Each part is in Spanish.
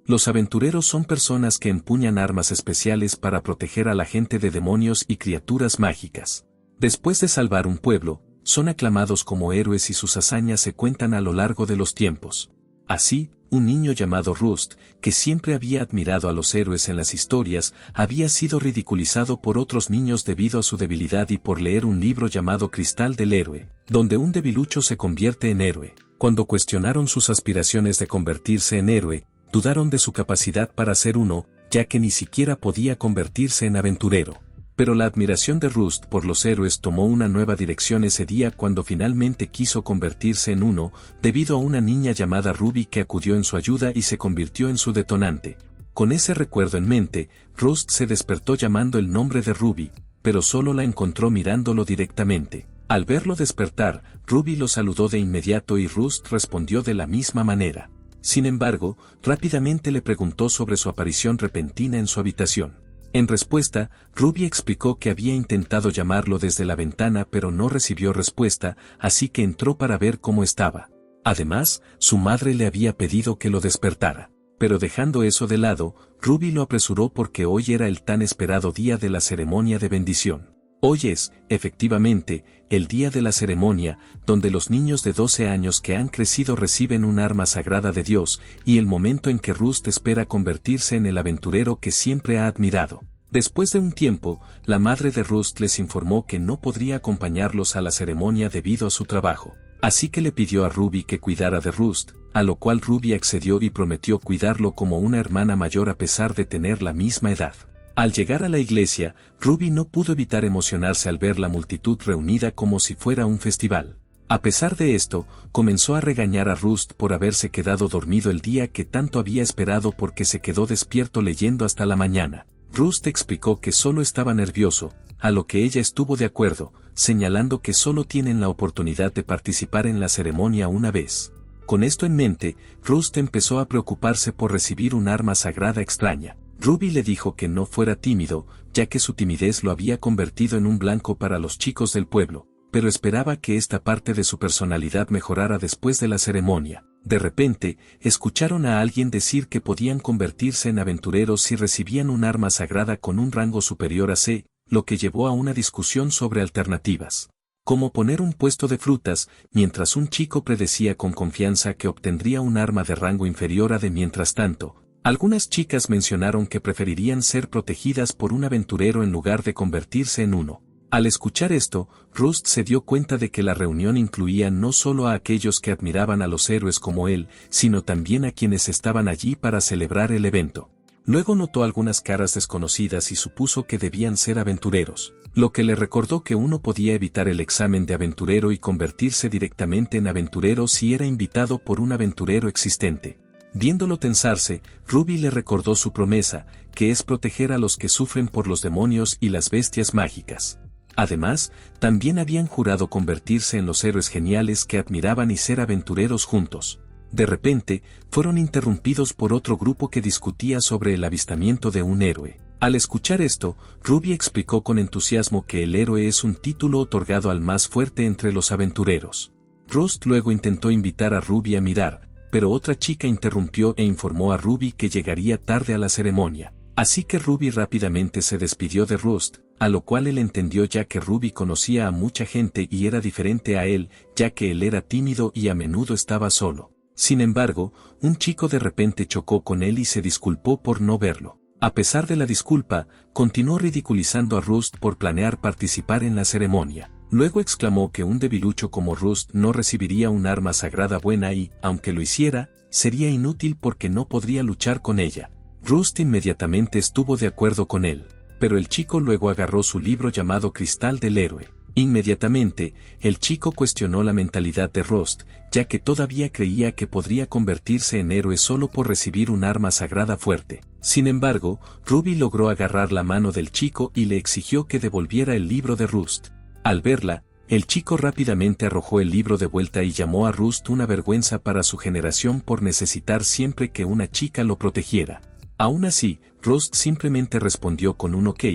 Los aventureros son personas que empuñan armas especiales para proteger a la gente de demonios y criaturas mágicas. Después de salvar un pueblo, son aclamados como héroes y sus hazañas se cuentan a lo largo de los tiempos. Así, un niño llamado Rust, que siempre había admirado a los héroes en las historias, había sido ridiculizado por otros niños debido a su debilidad y por leer un libro llamado Cristal del Héroe, donde un debilucho se convierte en héroe. Cuando cuestionaron sus aspiraciones de convertirse en héroe, dudaron de su capacidad para ser uno, ya que ni siquiera podía convertirse en aventurero. Pero la admiración de Rust por los héroes tomó una nueva dirección ese día cuando finalmente quiso convertirse en uno, debido a una niña llamada Ruby que acudió en su ayuda y se convirtió en su detonante. Con ese recuerdo en mente, Rust se despertó llamando el nombre de Ruby, pero solo la encontró mirándolo directamente. Al verlo despertar, Ruby lo saludó de inmediato y Rust respondió de la misma manera. Sin embargo, rápidamente le preguntó sobre su aparición repentina en su habitación. En respuesta, Ruby explicó que había intentado llamarlo desde la ventana pero no recibió respuesta, así que entró para ver cómo estaba. Además, su madre le había pedido que lo despertara. Pero dejando eso de lado, Ruby lo apresuró porque hoy era el tan esperado día de la ceremonia de bendición. Hoy es, efectivamente, el día de la ceremonia, donde los niños de 12 años que han crecido reciben un arma sagrada de Dios, y el momento en que Rust espera convertirse en el aventurero que siempre ha admirado. Después de un tiempo, la madre de Rust les informó que no podría acompañarlos a la ceremonia debido a su trabajo. Así que le pidió a Ruby que cuidara de Rust, a lo cual Ruby accedió y prometió cuidarlo como una hermana mayor a pesar de tener la misma edad. Al llegar a la iglesia, Ruby no pudo evitar emocionarse al ver la multitud reunida como si fuera un festival. A pesar de esto, comenzó a regañar a Rust por haberse quedado dormido el día que tanto había esperado porque se quedó despierto leyendo hasta la mañana. Rust explicó que solo estaba nervioso, a lo que ella estuvo de acuerdo, señalando que solo tienen la oportunidad de participar en la ceremonia una vez. Con esto en mente, Rust empezó a preocuparse por recibir un arma sagrada extraña. Ruby le dijo que no fuera tímido, ya que su timidez lo había convertido en un blanco para los chicos del pueblo, pero esperaba que esta parte de su personalidad mejorara después de la ceremonia. De repente, escucharon a alguien decir que podían convertirse en aventureros si recibían un arma sagrada con un rango superior a C, lo que llevó a una discusión sobre alternativas. Como poner un puesto de frutas, mientras un chico predecía con confianza que obtendría un arma de rango inferior a D. Mientras tanto, algunas chicas mencionaron que preferirían ser protegidas por un aventurero en lugar de convertirse en uno. Al escuchar esto, Rust se dio cuenta de que la reunión incluía no solo a aquellos que admiraban a los héroes como él, sino también a quienes estaban allí para celebrar el evento. Luego notó algunas caras desconocidas y supuso que debían ser aventureros, lo que le recordó que uno podía evitar el examen de aventurero y convertirse directamente en aventurero si era invitado por un aventurero existente. Viéndolo tensarse, Ruby le recordó su promesa, que es proteger a los que sufren por los demonios y las bestias mágicas. Además, también habían jurado convertirse en los héroes geniales que admiraban y ser aventureros juntos. De repente, fueron interrumpidos por otro grupo que discutía sobre el avistamiento de un héroe. Al escuchar esto, Ruby explicó con entusiasmo que el héroe es un título otorgado al más fuerte entre los aventureros. Rust luego intentó invitar a Ruby a mirar, pero otra chica interrumpió e informó a Ruby que llegaría tarde a la ceremonia. Así que Ruby rápidamente se despidió de Rust, a lo cual él entendió ya que Ruby conocía a mucha gente y era diferente a él, ya que él era tímido y a menudo estaba solo. Sin embargo, un chico de repente chocó con él y se disculpó por no verlo. A pesar de la disculpa, continuó ridiculizando a Rust por planear participar en la ceremonia. Luego exclamó que un debilucho como Rust no recibiría un arma sagrada buena y, aunque lo hiciera, sería inútil porque no podría luchar con ella. Rust inmediatamente estuvo de acuerdo con él, pero el chico luego agarró su libro llamado Cristal del Héroe. Inmediatamente, el chico cuestionó la mentalidad de Rust, ya que todavía creía que podría convertirse en héroe solo por recibir un arma sagrada fuerte. Sin embargo, Ruby logró agarrar la mano del chico y le exigió que devolviera el libro de Rust. Al verla, el chico rápidamente arrojó el libro de vuelta y llamó a Rust una vergüenza para su generación por necesitar siempre que una chica lo protegiera. Aún así, Rust simplemente respondió con un ok,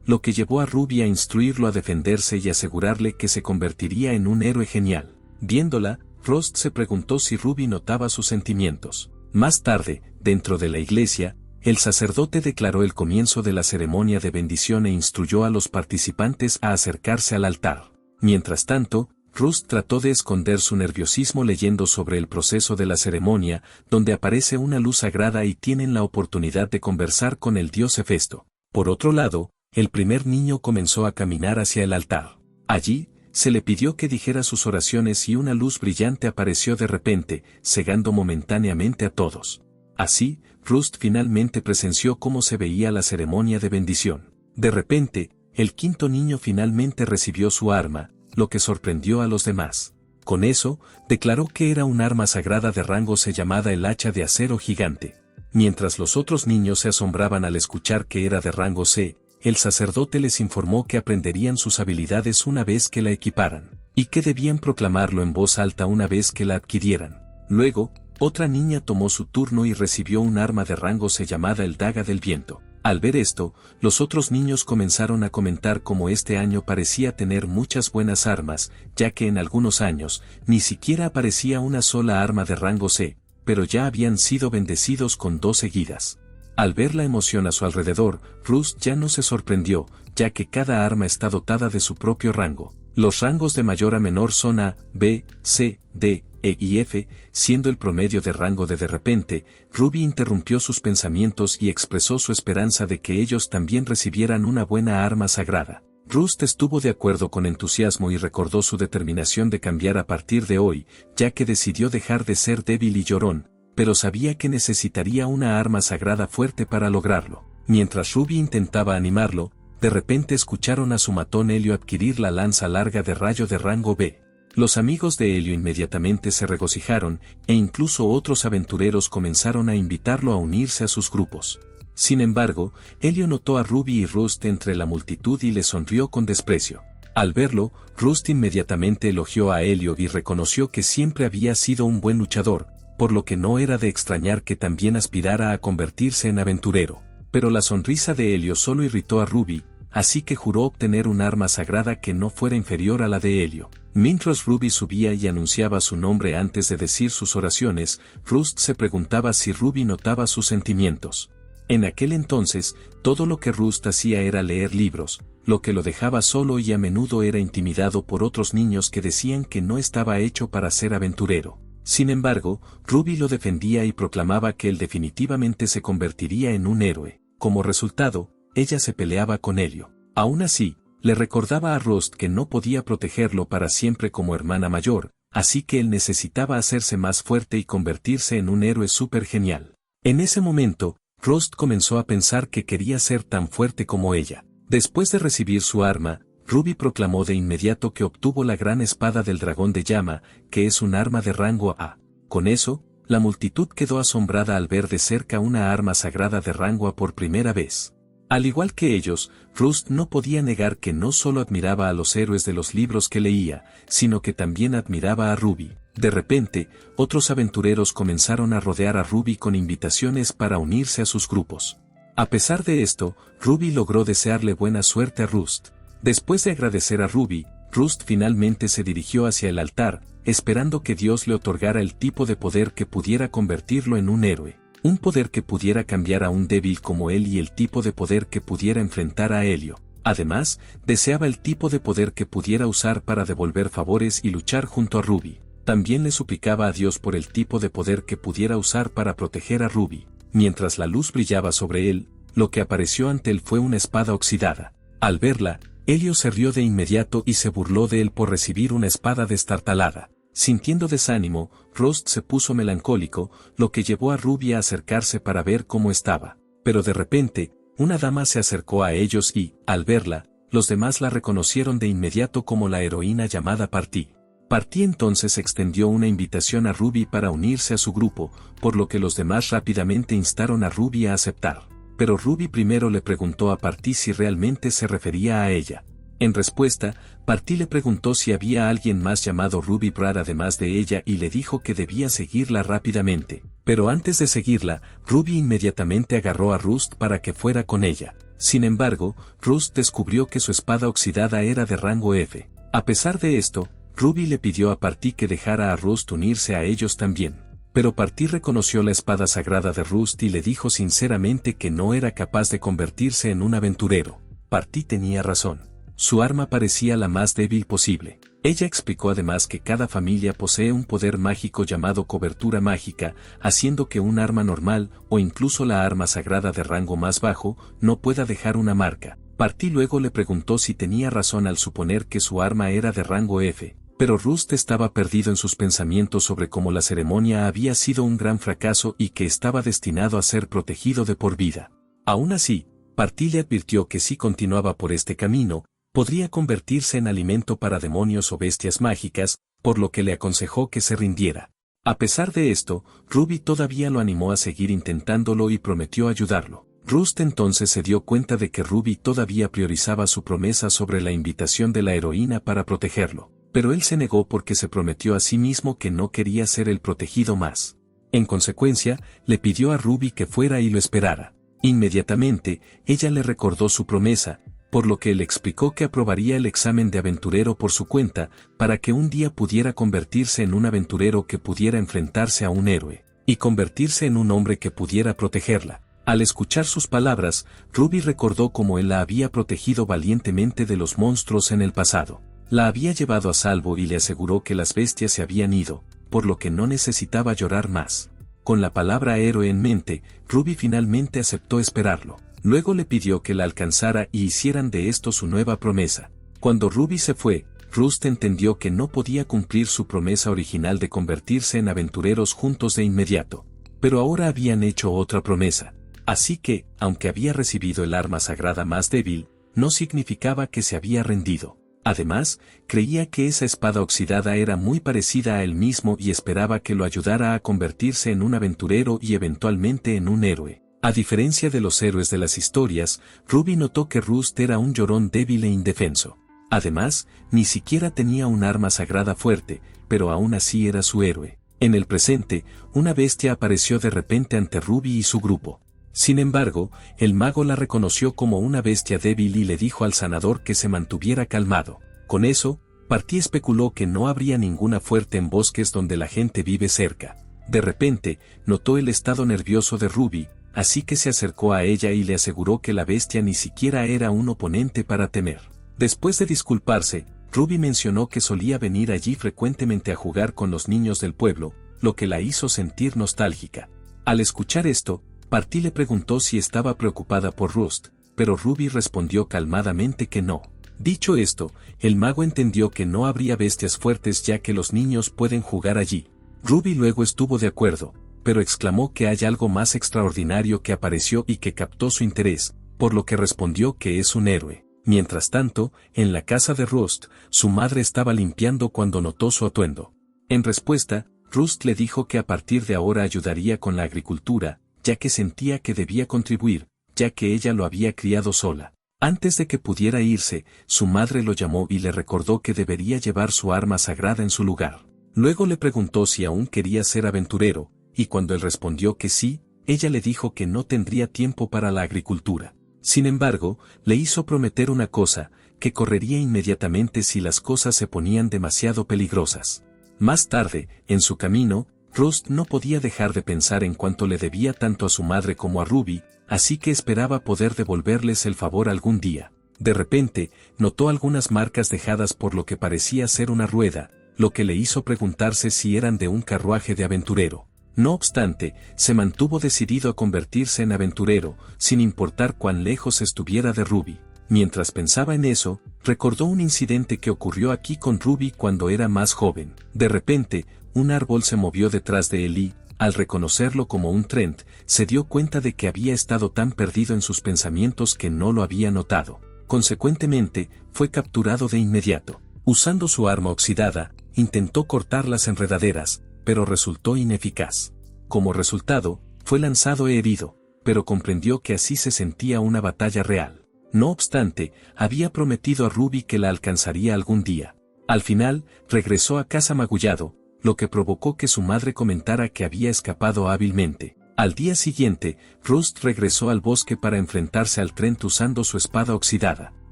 lo que llevó a Ruby a instruirlo a defenderse y asegurarle que se convertiría en un héroe genial. Viéndola, Rust se preguntó si Ruby notaba sus sentimientos. Más tarde, dentro de la iglesia, el sacerdote declaró el comienzo de la ceremonia de bendición e instruyó a los participantes a acercarse al altar. Mientras tanto, Rust trató de esconder su nerviosismo leyendo sobre el proceso de la ceremonia, donde aparece una luz sagrada y tienen la oportunidad de conversar con el dios Hefesto. Por otro lado, el primer niño comenzó a caminar hacia el altar. Allí, se le pidió que dijera sus oraciones y una luz brillante apareció de repente, cegando momentáneamente a todos. Así, Rust finalmente presenció cómo se veía la ceremonia de bendición. De repente, el quinto niño finalmente recibió su arma, lo que sorprendió a los demás. Con eso, declaró que era un arma sagrada de rango C llamada el hacha de acero gigante. Mientras los otros niños se asombraban al escuchar que era de rango C, el sacerdote les informó que aprenderían sus habilidades una vez que la equiparan, y que debían proclamarlo en voz alta una vez que la adquirieran. Luego, otra niña tomó su turno y recibió un arma de rango C llamada el daga del viento. Al ver esto, los otros niños comenzaron a comentar cómo este año parecía tener muchas buenas armas, ya que en algunos años, ni siquiera aparecía una sola arma de rango C, pero ya habían sido bendecidos con 2 seguidas. Al ver la emoción a su alrededor, Rust ya no se sorprendió, ya que cada arma está dotada de su propio rango. Los rangos de mayor a menor son A, B, C, D, E y F, siendo el promedio de rango de repente, Ruby interrumpió sus pensamientos y expresó su esperanza de que ellos también recibieran una buena arma sagrada. Rust estuvo de acuerdo con entusiasmo y recordó su determinación de cambiar a partir de hoy, ya que decidió dejar de ser débil y llorón, pero sabía que necesitaría una arma sagrada fuerte para lograrlo. Mientras Ruby intentaba animarlo, de repente escucharon a su matón Helio adquirir la lanza larga de rayo de rango B. Los amigos de Helio inmediatamente se regocijaron, e incluso otros aventureros comenzaron a invitarlo a unirse a sus grupos. Sin embargo, Helio notó a Ruby y Rust entre la multitud y le sonrió con desprecio. Al verlo, Rust inmediatamente elogió a Helio y reconoció que siempre había sido un buen luchador, por lo que no era de extrañar que también aspirara a convertirse en aventurero. Pero la sonrisa de Helio solo irritó a Ruby, así que juró obtener un arma sagrada que no fuera inferior a la de Helio. Mientras Ruby subía y anunciaba su nombre antes de decir sus oraciones, Rust se preguntaba si Ruby notaba sus sentimientos. En aquel entonces, todo lo que Rust hacía era leer libros, lo que lo dejaba solo y a menudo era intimidado por otros niños que decían que no estaba hecho para ser aventurero. Sin embargo, Ruby lo defendía y proclamaba que él definitivamente se convertiría en un héroe. Como resultado, ella se peleaba con Helio. Aún así, le recordaba a Rust que no podía protegerlo para siempre como hermana mayor, así que él necesitaba hacerse más fuerte y convertirse en un héroe súper genial. En ese momento, Rust comenzó a pensar que quería ser tan fuerte como ella. Después de recibir su arma, Ruby proclamó de inmediato que obtuvo la gran espada del dragón de llama, que es un arma de rango A. Con eso, la multitud quedó asombrada al ver de cerca una arma sagrada de rango A por primera vez. Al igual que ellos, Rust no podía negar que no solo admiraba a los héroes de los libros que leía, sino que también admiraba a Ruby. De repente, otros aventureros comenzaron a rodear a Ruby con invitaciones para unirse a sus grupos. A pesar de esto, Ruby logró desearle buena suerte a Rust. Después de agradecer a Ruby, Rust finalmente se dirigió hacia el altar, esperando que Dios le otorgara el tipo de poder que pudiera convertirlo en un héroe. Un poder que pudiera cambiar a un débil como él y el tipo de poder que pudiera enfrentar a Helio. Además, deseaba el tipo de poder que pudiera usar para devolver favores y luchar junto a Ruby. También le suplicaba a Dios por el tipo de poder que pudiera usar para proteger a Ruby. Mientras la luz brillaba sobre él, lo que apareció ante él fue una espada oxidada. Al verla, Helio se rió de inmediato y se burló de él por recibir una espada destartalada. Sintiendo desánimo, Rust se puso melancólico, lo que llevó a Ruby a acercarse para ver cómo estaba. Pero de repente, una dama se acercó a ellos y, al verla, los demás la reconocieron de inmediato como la heroína llamada Parti. Parti entonces extendió una invitación a Ruby para unirse a su grupo, por lo que los demás rápidamente instaron a Ruby a aceptar. Pero Ruby primero le preguntó a Parti si realmente se refería a ella. En respuesta, Parti le preguntó si había alguien más llamado Ruby Brad además de ella y le dijo que debía seguirla rápidamente. Pero antes de seguirla, Ruby inmediatamente agarró a Rust para que fuera con ella. Sin embargo, Rust descubrió que su espada oxidada era de rango F. A pesar de esto, Ruby le pidió a Parti que dejara a Rust unirse a ellos también. Pero Partí reconoció la espada sagrada de Rust y le dijo sinceramente que no era capaz de convertirse en un aventurero. Partí tenía razón. Su arma parecía la más débil posible. Ella explicó además que cada familia posee un poder mágico llamado cobertura mágica, haciendo que un arma normal, o incluso la arma sagrada de rango más bajo, no pueda dejar una marca. Partí luego le preguntó si tenía razón al suponer que su arma era de rango F, pero Rust estaba perdido en sus pensamientos sobre cómo la ceremonia había sido un gran fracaso y que estaba destinado a ser protegido de por vida. Aún así, Partí le advirtió que si continuaba por este camino, podría convertirse en alimento para demonios o bestias mágicas, por lo que le aconsejó que se rindiera. A pesar de esto, Ruby todavía lo animó a seguir intentándolo y prometió ayudarlo. Rust entonces se dio cuenta de que Ruby todavía priorizaba su promesa sobre la invitación de la heroína para protegerlo, pero él se negó porque se prometió a sí mismo que no quería ser el protegido más. En consecuencia, le pidió a Ruby que fuera y lo esperara. Inmediatamente, ella le recordó su promesa, por lo que le explicó que aprobaría el examen de aventurero por su cuenta, para que un día pudiera convertirse en un aventurero que pudiera enfrentarse a un héroe, y convertirse en un hombre que pudiera protegerla. Al escuchar sus palabras, Ruby recordó cómo él la había protegido valientemente de los monstruos en el pasado. La había llevado a salvo y le aseguró que las bestias se habían ido, por lo que no necesitaba llorar más. Con la palabra héroe en mente, Ruby finalmente aceptó esperarlo. Luego le pidió que la alcanzara y hicieran de esto su nueva promesa. Cuando Ruby se fue, Rust entendió que no podía cumplir su promesa original de convertirse en aventureros juntos de inmediato. Pero ahora habían hecho otra promesa. Así que, aunque había recibido el arma sagrada más débil, no significaba que se había rendido. Además, creía que esa espada oxidada era muy parecida a él mismo y esperaba que lo ayudara a convertirse en un aventurero y eventualmente en un héroe. A diferencia de los héroes de las historias, Ruby notó que Rust era un llorón débil e indefenso. Además, ni siquiera tenía un arma sagrada fuerte, pero aún así era su héroe. En el presente, una bestia apareció de repente ante Ruby y su grupo. Sin embargo, el mago la reconoció como una bestia débil y le dijo al sanador que se mantuviera calmado. Con eso, Partí especuló que no habría ninguna fuerte en bosques donde la gente vive cerca. De repente, notó el estado nervioso de Ruby, así que se acercó a ella y le aseguró que la bestia ni siquiera era un oponente para temer. Después de disculparse, Ruby mencionó que solía venir allí frecuentemente a jugar con los niños del pueblo, lo que la hizo sentir nostálgica. Al escuchar esto, Partí le preguntó si estaba preocupada por Rust, pero Ruby respondió calmadamente que no. Dicho esto, el mago entendió que no habría bestias fuertes ya que los niños pueden jugar allí. Ruby luego estuvo de acuerdo, pero exclamó que hay algo más extraordinario que apareció y que captó su interés, por lo que respondió que es un héroe. Mientras tanto, en la casa de Rust, su madre estaba limpiando cuando notó su atuendo. En respuesta, Rust le dijo que a partir de ahora ayudaría con la agricultura, ya que sentía que debía contribuir, ya que ella lo había criado sola. Antes de que pudiera irse, su madre lo llamó y le recordó que debería llevar su arma sagrada en su lugar. Luego le preguntó si aún quería ser aventurero, y cuando él respondió que sí, ella le dijo que no tendría tiempo para la agricultura. Sin embargo, le hizo prometer una cosa, que correría inmediatamente si las cosas se ponían demasiado peligrosas. Más tarde, en su camino, Rust no podía dejar de pensar en cuánto le debía tanto a su madre como a Ruby, así que esperaba poder devolverles el favor algún día. De repente, notó algunas marcas dejadas por lo que parecía ser una rueda, lo que le hizo preguntarse si eran de un carruaje de aventurero. No obstante, se mantuvo decidido a convertirse en aventurero, sin importar cuán lejos estuviera de Ruby. Mientras pensaba en eso, recordó un incidente que ocurrió aquí con Ruby cuando era más joven. De repente, un árbol se movió detrás de él y, al reconocerlo como un Trent, se dio cuenta de que había estado tan perdido en sus pensamientos que no lo había notado. Consecuentemente, fue capturado de inmediato. Usando su arma oxidada, intentó cortar las enredaderas, pero resultó ineficaz. Como resultado, fue lanzado e herido, pero comprendió que así se sentía una batalla real. No obstante, había prometido a Ruby que la alcanzaría algún día. Al final, regresó a casa magullado, lo que provocó que su madre comentara que había escapado hábilmente. Al día siguiente, Rust regresó al bosque para enfrentarse al Trent usando su espada oxidada.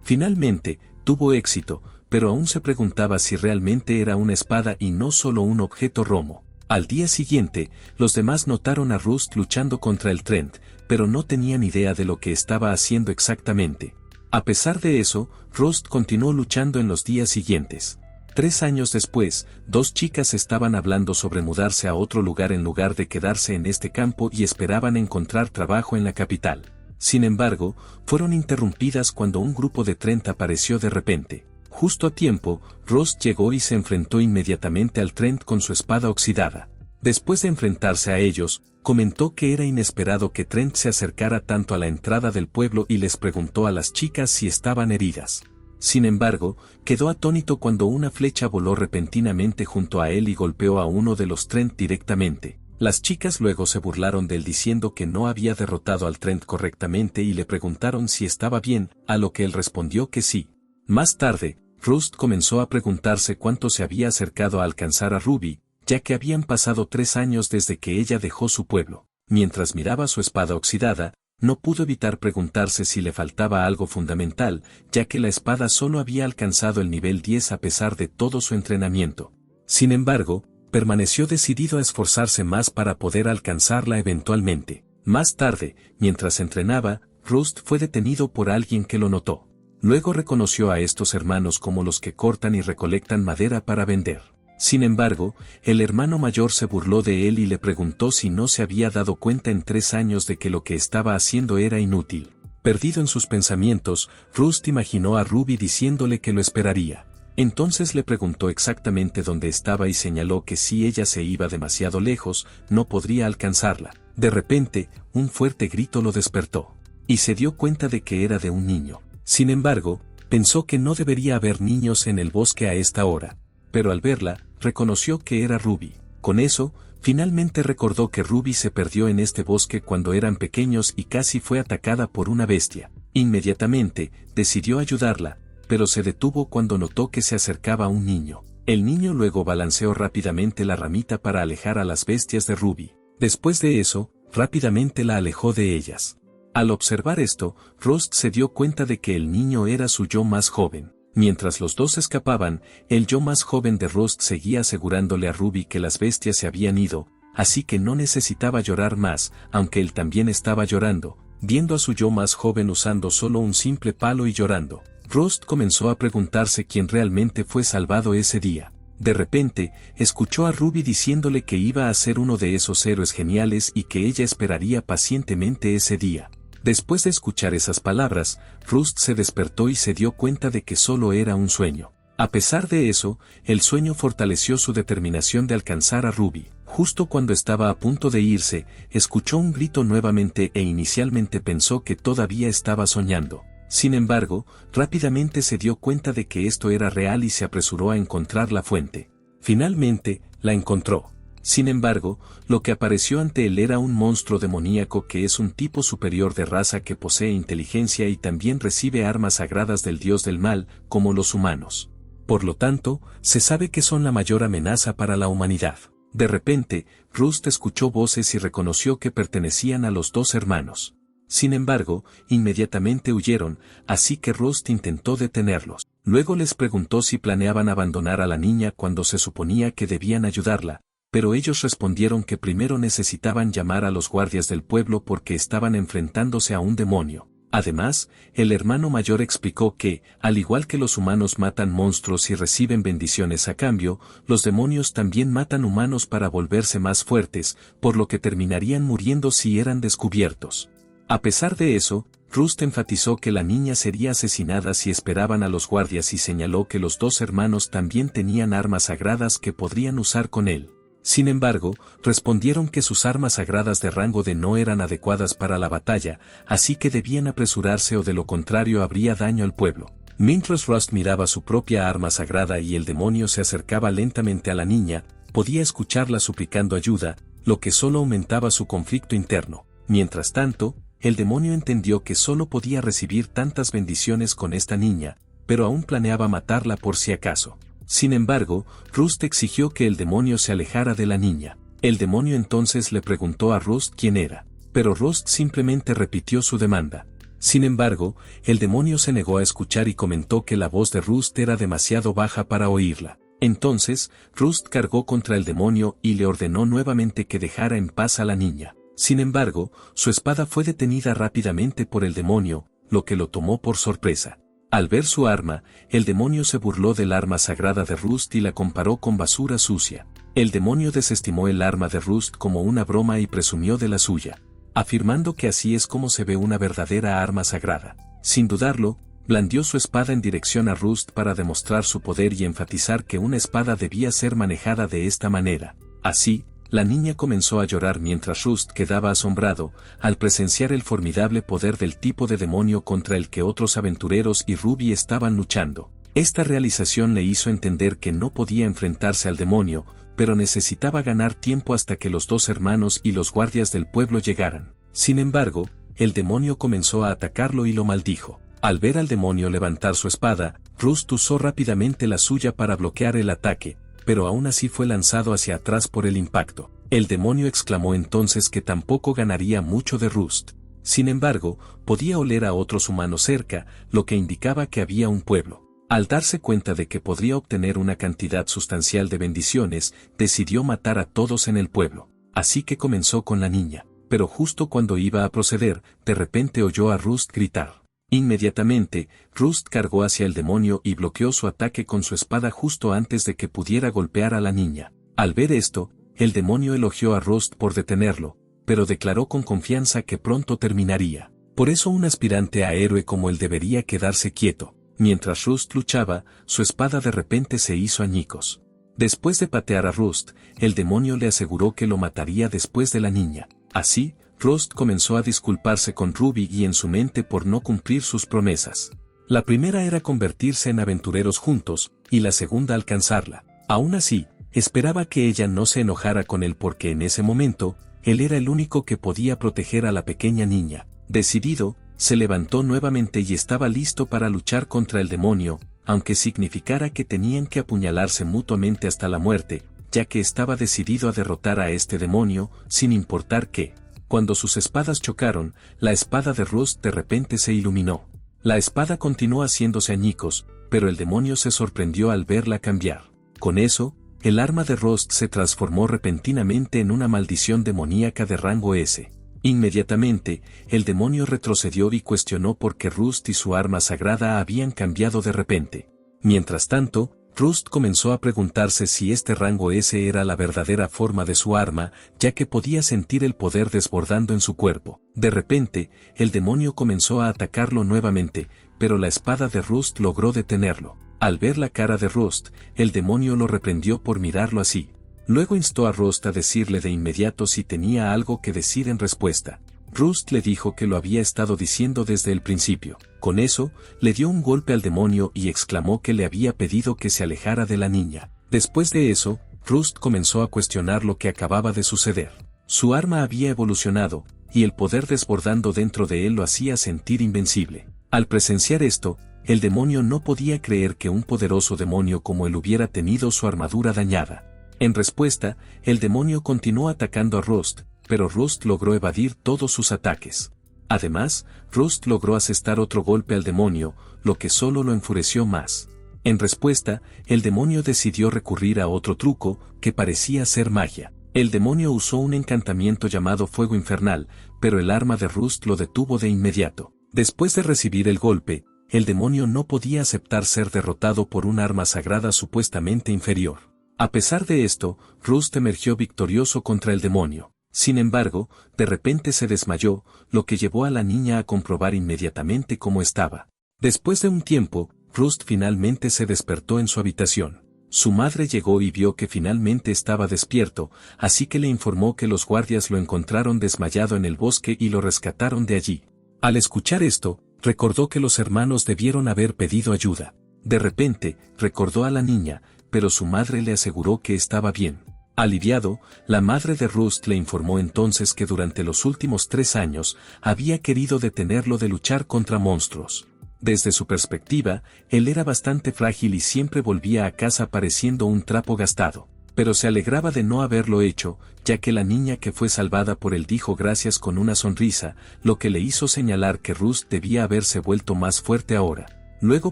Finalmente, tuvo éxito, pero aún se preguntaba si realmente era una espada y no solo un objeto romo. Al día siguiente, los demás notaron a Rust luchando contra el Trent, pero no tenían idea de lo que estaba haciendo exactamente. A pesar de eso, Rust continuó luchando en los días siguientes. 3 años después, 2 chicas estaban hablando sobre mudarse a otro lugar en lugar de quedarse en este campo y esperaban encontrar trabajo en la capital. Sin embargo, fueron interrumpidas cuando un grupo de Trent apareció de repente. Justo a tiempo, Rust llegó y se enfrentó inmediatamente al Trent con su espada oxidada. Después de enfrentarse a ellos, comentó que era inesperado que Trent se acercara tanto a la entrada del pueblo y les preguntó a las chicas si estaban heridas. Sin embargo, quedó atónito cuando una flecha voló repentinamente junto a él y golpeó a uno de los Trent directamente. Las chicas luego se burlaron de él diciendo que no había derrotado al Trent correctamente y le preguntaron si estaba bien, a lo que él respondió que sí. Más tarde, Rust comenzó a preguntarse cuánto se había acercado a alcanzar a Ruby, ya que habían pasado 3 años desde que ella dejó su pueblo. Mientras miraba su espada oxidada, no pudo evitar preguntarse si le faltaba algo fundamental, ya que la espada solo había alcanzado el nivel 10 a pesar de todo su entrenamiento. Sin embargo, permaneció decidido a esforzarse más para poder alcanzarla eventualmente. Más tarde, mientras entrenaba, Rust fue detenido por alguien que lo notó. Luego reconoció a estos hermanos como los que cortan y recolectan madera para vender. Sin embargo, el hermano mayor se burló de él y le preguntó si no se había dado cuenta en 3 años de que lo que estaba haciendo era inútil. Perdido en sus pensamientos, Rust imaginó a Ruby diciéndole que lo esperaría. Entonces le preguntó exactamente dónde estaba y señaló que si ella se iba demasiado lejos, no podría alcanzarla. De repente, un fuerte grito lo despertó. Y se dio cuenta de que era de un niño. Sin embargo, pensó que no debería haber niños en el bosque a esta hora. Pero al verla, reconoció que era Ruby. Con eso, finalmente recordó que Ruby se perdió en este bosque cuando eran pequeños y casi fue atacada por una bestia. Inmediatamente, decidió ayudarla, pero se detuvo cuando notó que se acercaba un niño. El niño luego balanceó rápidamente la ramita para alejar a las bestias de Ruby. Después de eso, rápidamente la alejó de ellas. Al observar esto, Rust se dio cuenta de que el niño era su yo más joven. Mientras los dos escapaban, el yo más joven de Rust seguía asegurándole a Ruby que las bestias se habían ido, así que no necesitaba llorar más, aunque él también estaba llorando, viendo a su yo más joven usando solo un simple palo y llorando. Rust comenzó a preguntarse quién realmente fue salvado ese día. De repente, escuchó a Ruby diciéndole que iba a ser uno de esos héroes geniales y que ella esperaría pacientemente ese día. Después de escuchar esas palabras, Rust se despertó y se dio cuenta de que solo era un sueño. A pesar de eso, el sueño fortaleció su determinación de alcanzar a Ruby. Justo cuando estaba a punto de irse, escuchó un grito nuevamente e inicialmente pensó que todavía estaba soñando. Sin embargo, rápidamente se dio cuenta de que esto era real y se apresuró a encontrar la fuente. Finalmente, la encontró. Sin embargo, lo que apareció ante él era un monstruo demoníaco que es un tipo superior de raza que posee inteligencia y también recibe armas sagradas del dios del mal, como los humanos. Por lo tanto, se sabe que son la mayor amenaza para la humanidad. De repente, Rust escuchó voces y reconoció que pertenecían a los 2 hermanos. Sin embargo, inmediatamente huyeron, así que Rust intentó detenerlos. Luego les preguntó si planeaban abandonar a la niña cuando se suponía que debían ayudarla, pero ellos respondieron que primero necesitaban llamar a los guardias del pueblo porque estaban enfrentándose a un demonio. Además, el hermano mayor explicó que, al igual que los humanos matan monstruos y reciben bendiciones a cambio, los demonios también matan humanos para volverse más fuertes, por lo que terminarían muriendo si eran descubiertos. A pesar de eso, Rust enfatizó que la niña sería asesinada si esperaban a los guardias y señaló que los 2 hermanos también tenían armas sagradas que podrían usar con él. Sin embargo, respondieron que sus armas sagradas de rango D no eran adecuadas para la batalla, así que debían apresurarse o de lo contrario habría daño al pueblo. Mientras Rust miraba su propia arma sagrada y el demonio se acercaba lentamente a la niña, podía escucharla suplicando ayuda, lo que solo aumentaba su conflicto interno. Mientras tanto, el demonio entendió que solo podía recibir tantas bendiciones con esta niña, pero aún planeaba matarla por si acaso. Sin embargo, Rust exigió que el demonio se alejara de la niña. El demonio entonces le preguntó a Rust quién era, pero Rust simplemente repitió su demanda. Sin embargo, el demonio se negó a escuchar y comentó que la voz de Rust era demasiado baja para oírla. Entonces, Rust cargó contra el demonio y le ordenó nuevamente que dejara en paz a la niña. Sin embargo, su espada fue detenida rápidamente por el demonio, lo que lo tomó por sorpresa. Al ver su arma, el demonio se burló del arma sagrada de Rust y la comparó con basura sucia. El demonio desestimó el arma de Rust como una broma y presumió de la suya, afirmando que así es como se ve una verdadera arma sagrada. Sin dudarlo, blandió su espada en dirección a Rust para demostrar su poder y enfatizar que una espada debía ser manejada de esta manera. Así, la niña comenzó a llorar mientras Rust quedaba asombrado al presenciar el formidable poder del tipo de demonio contra el que otros aventureros y Ruby estaban luchando. Esta realización le hizo entender que no podía enfrentarse al demonio, pero necesitaba ganar tiempo hasta que los dos hermanos y los guardias del pueblo llegaran. Sin embargo, el demonio comenzó a atacarlo y lo maldijo. Al ver al demonio levantar su espada, Rust usó rápidamente la suya para bloquear el ataque, pero aún así fue lanzado hacia atrás por el impacto. El demonio exclamó entonces que tampoco ganaría mucho de Rust. Sin embargo, podía oler a otros humanos cerca, lo que indicaba que había un pueblo. Al darse cuenta de que podría obtener una cantidad sustancial de bendiciones, decidió matar a todos en el pueblo. Así que comenzó con la niña, pero justo cuando iba a proceder, de repente oyó a Rust gritar. Inmediatamente, Rust cargó hacia el demonio y bloqueó su ataque con su espada justo antes de que pudiera golpear a la niña. Al ver esto, el demonio elogió a Rust por detenerlo, pero declaró con confianza que pronto terminaría. Por eso un aspirante a héroe como él debería quedarse quieto. Mientras Rust luchaba, su espada de repente se hizo añicos. Después de patear a Rust, el demonio le aseguró que lo mataría después de la niña. Así, Rust comenzó a disculparse con Ruby y en su mente por no cumplir sus promesas. La primera era convertirse en aventureros juntos, y la segunda alcanzarla. Aún así, esperaba que ella no se enojara con él porque en ese momento, él era el único que podía proteger a la pequeña niña. Decidido, se levantó nuevamente y estaba listo para luchar contra el demonio, aunque significara que tenían que apuñalarse mutuamente hasta la muerte, ya que estaba decidido a derrotar a este demonio, sin importar qué. Cuando sus espadas chocaron, la espada de Rust de repente se iluminó. La espada continuó haciéndose añicos, pero el demonio se sorprendió al verla cambiar. Con eso, el arma de Rust se transformó repentinamente en una maldición demoníaca de rango S. Inmediatamente, el demonio retrocedió y cuestionó por qué Rust y su arma sagrada habían cambiado de repente. Mientras tanto, Rust comenzó a preguntarse si este rango S era la verdadera forma de su arma, ya que podía sentir el poder desbordando en su cuerpo. De repente, el demonio comenzó a atacarlo nuevamente, pero la espada de Rust logró detenerlo. Al ver la cara de Rust, el demonio lo reprendió por mirarlo así. Luego instó a Rust a decirle de inmediato si tenía algo que decir en respuesta. Rust le dijo que lo había estado diciendo desde el principio. Con eso, le dio un golpe al demonio y exclamó que le había pedido que se alejara de la niña. Después de eso, Rust comenzó a cuestionar lo que acababa de suceder. Su arma había evolucionado, y el poder desbordando dentro de él lo hacía sentir invencible. Al presenciar esto, el demonio no podía creer que un poderoso demonio como él hubiera tenido su armadura dañada. En respuesta, el demonio continuó atacando a Rust, pero Rust logró evadir todos sus ataques. Además, Rust logró asestar otro golpe al demonio, lo que solo lo enfureció más. En respuesta, el demonio decidió recurrir a otro truco, que parecía ser magia. El demonio usó un encantamiento llamado Fuego Infernal, pero el arma de Rust lo detuvo de inmediato. Después de recibir el golpe, el demonio no podía aceptar ser derrotado por un arma sagrada supuestamente inferior. A pesar de esto, Rust emergió victorioso contra el demonio. Sin embargo, de repente se desmayó, lo que llevó a la niña a comprobar inmediatamente cómo estaba. Después de un tiempo, Rust finalmente se despertó en su habitación. Su madre llegó y vio que finalmente estaba despierto, así que le informó que los guardias lo encontraron desmayado en el bosque y lo rescataron de allí. Al escuchar esto, recordó que los hermanos debieron haber pedido ayuda. De repente, recordó a la niña, pero su madre le aseguró que estaba bien. Aliviado, la madre de Rust le informó entonces que durante los últimos 3 años había querido detenerlo de luchar contra monstruos. Desde su perspectiva, él era bastante frágil y siempre volvía a casa pareciendo un trapo gastado. Pero se alegraba de no haberlo hecho, ya que la niña que fue salvada por él dijo gracias con una sonrisa, lo que le hizo señalar que Rust debía haberse vuelto más fuerte ahora. Luego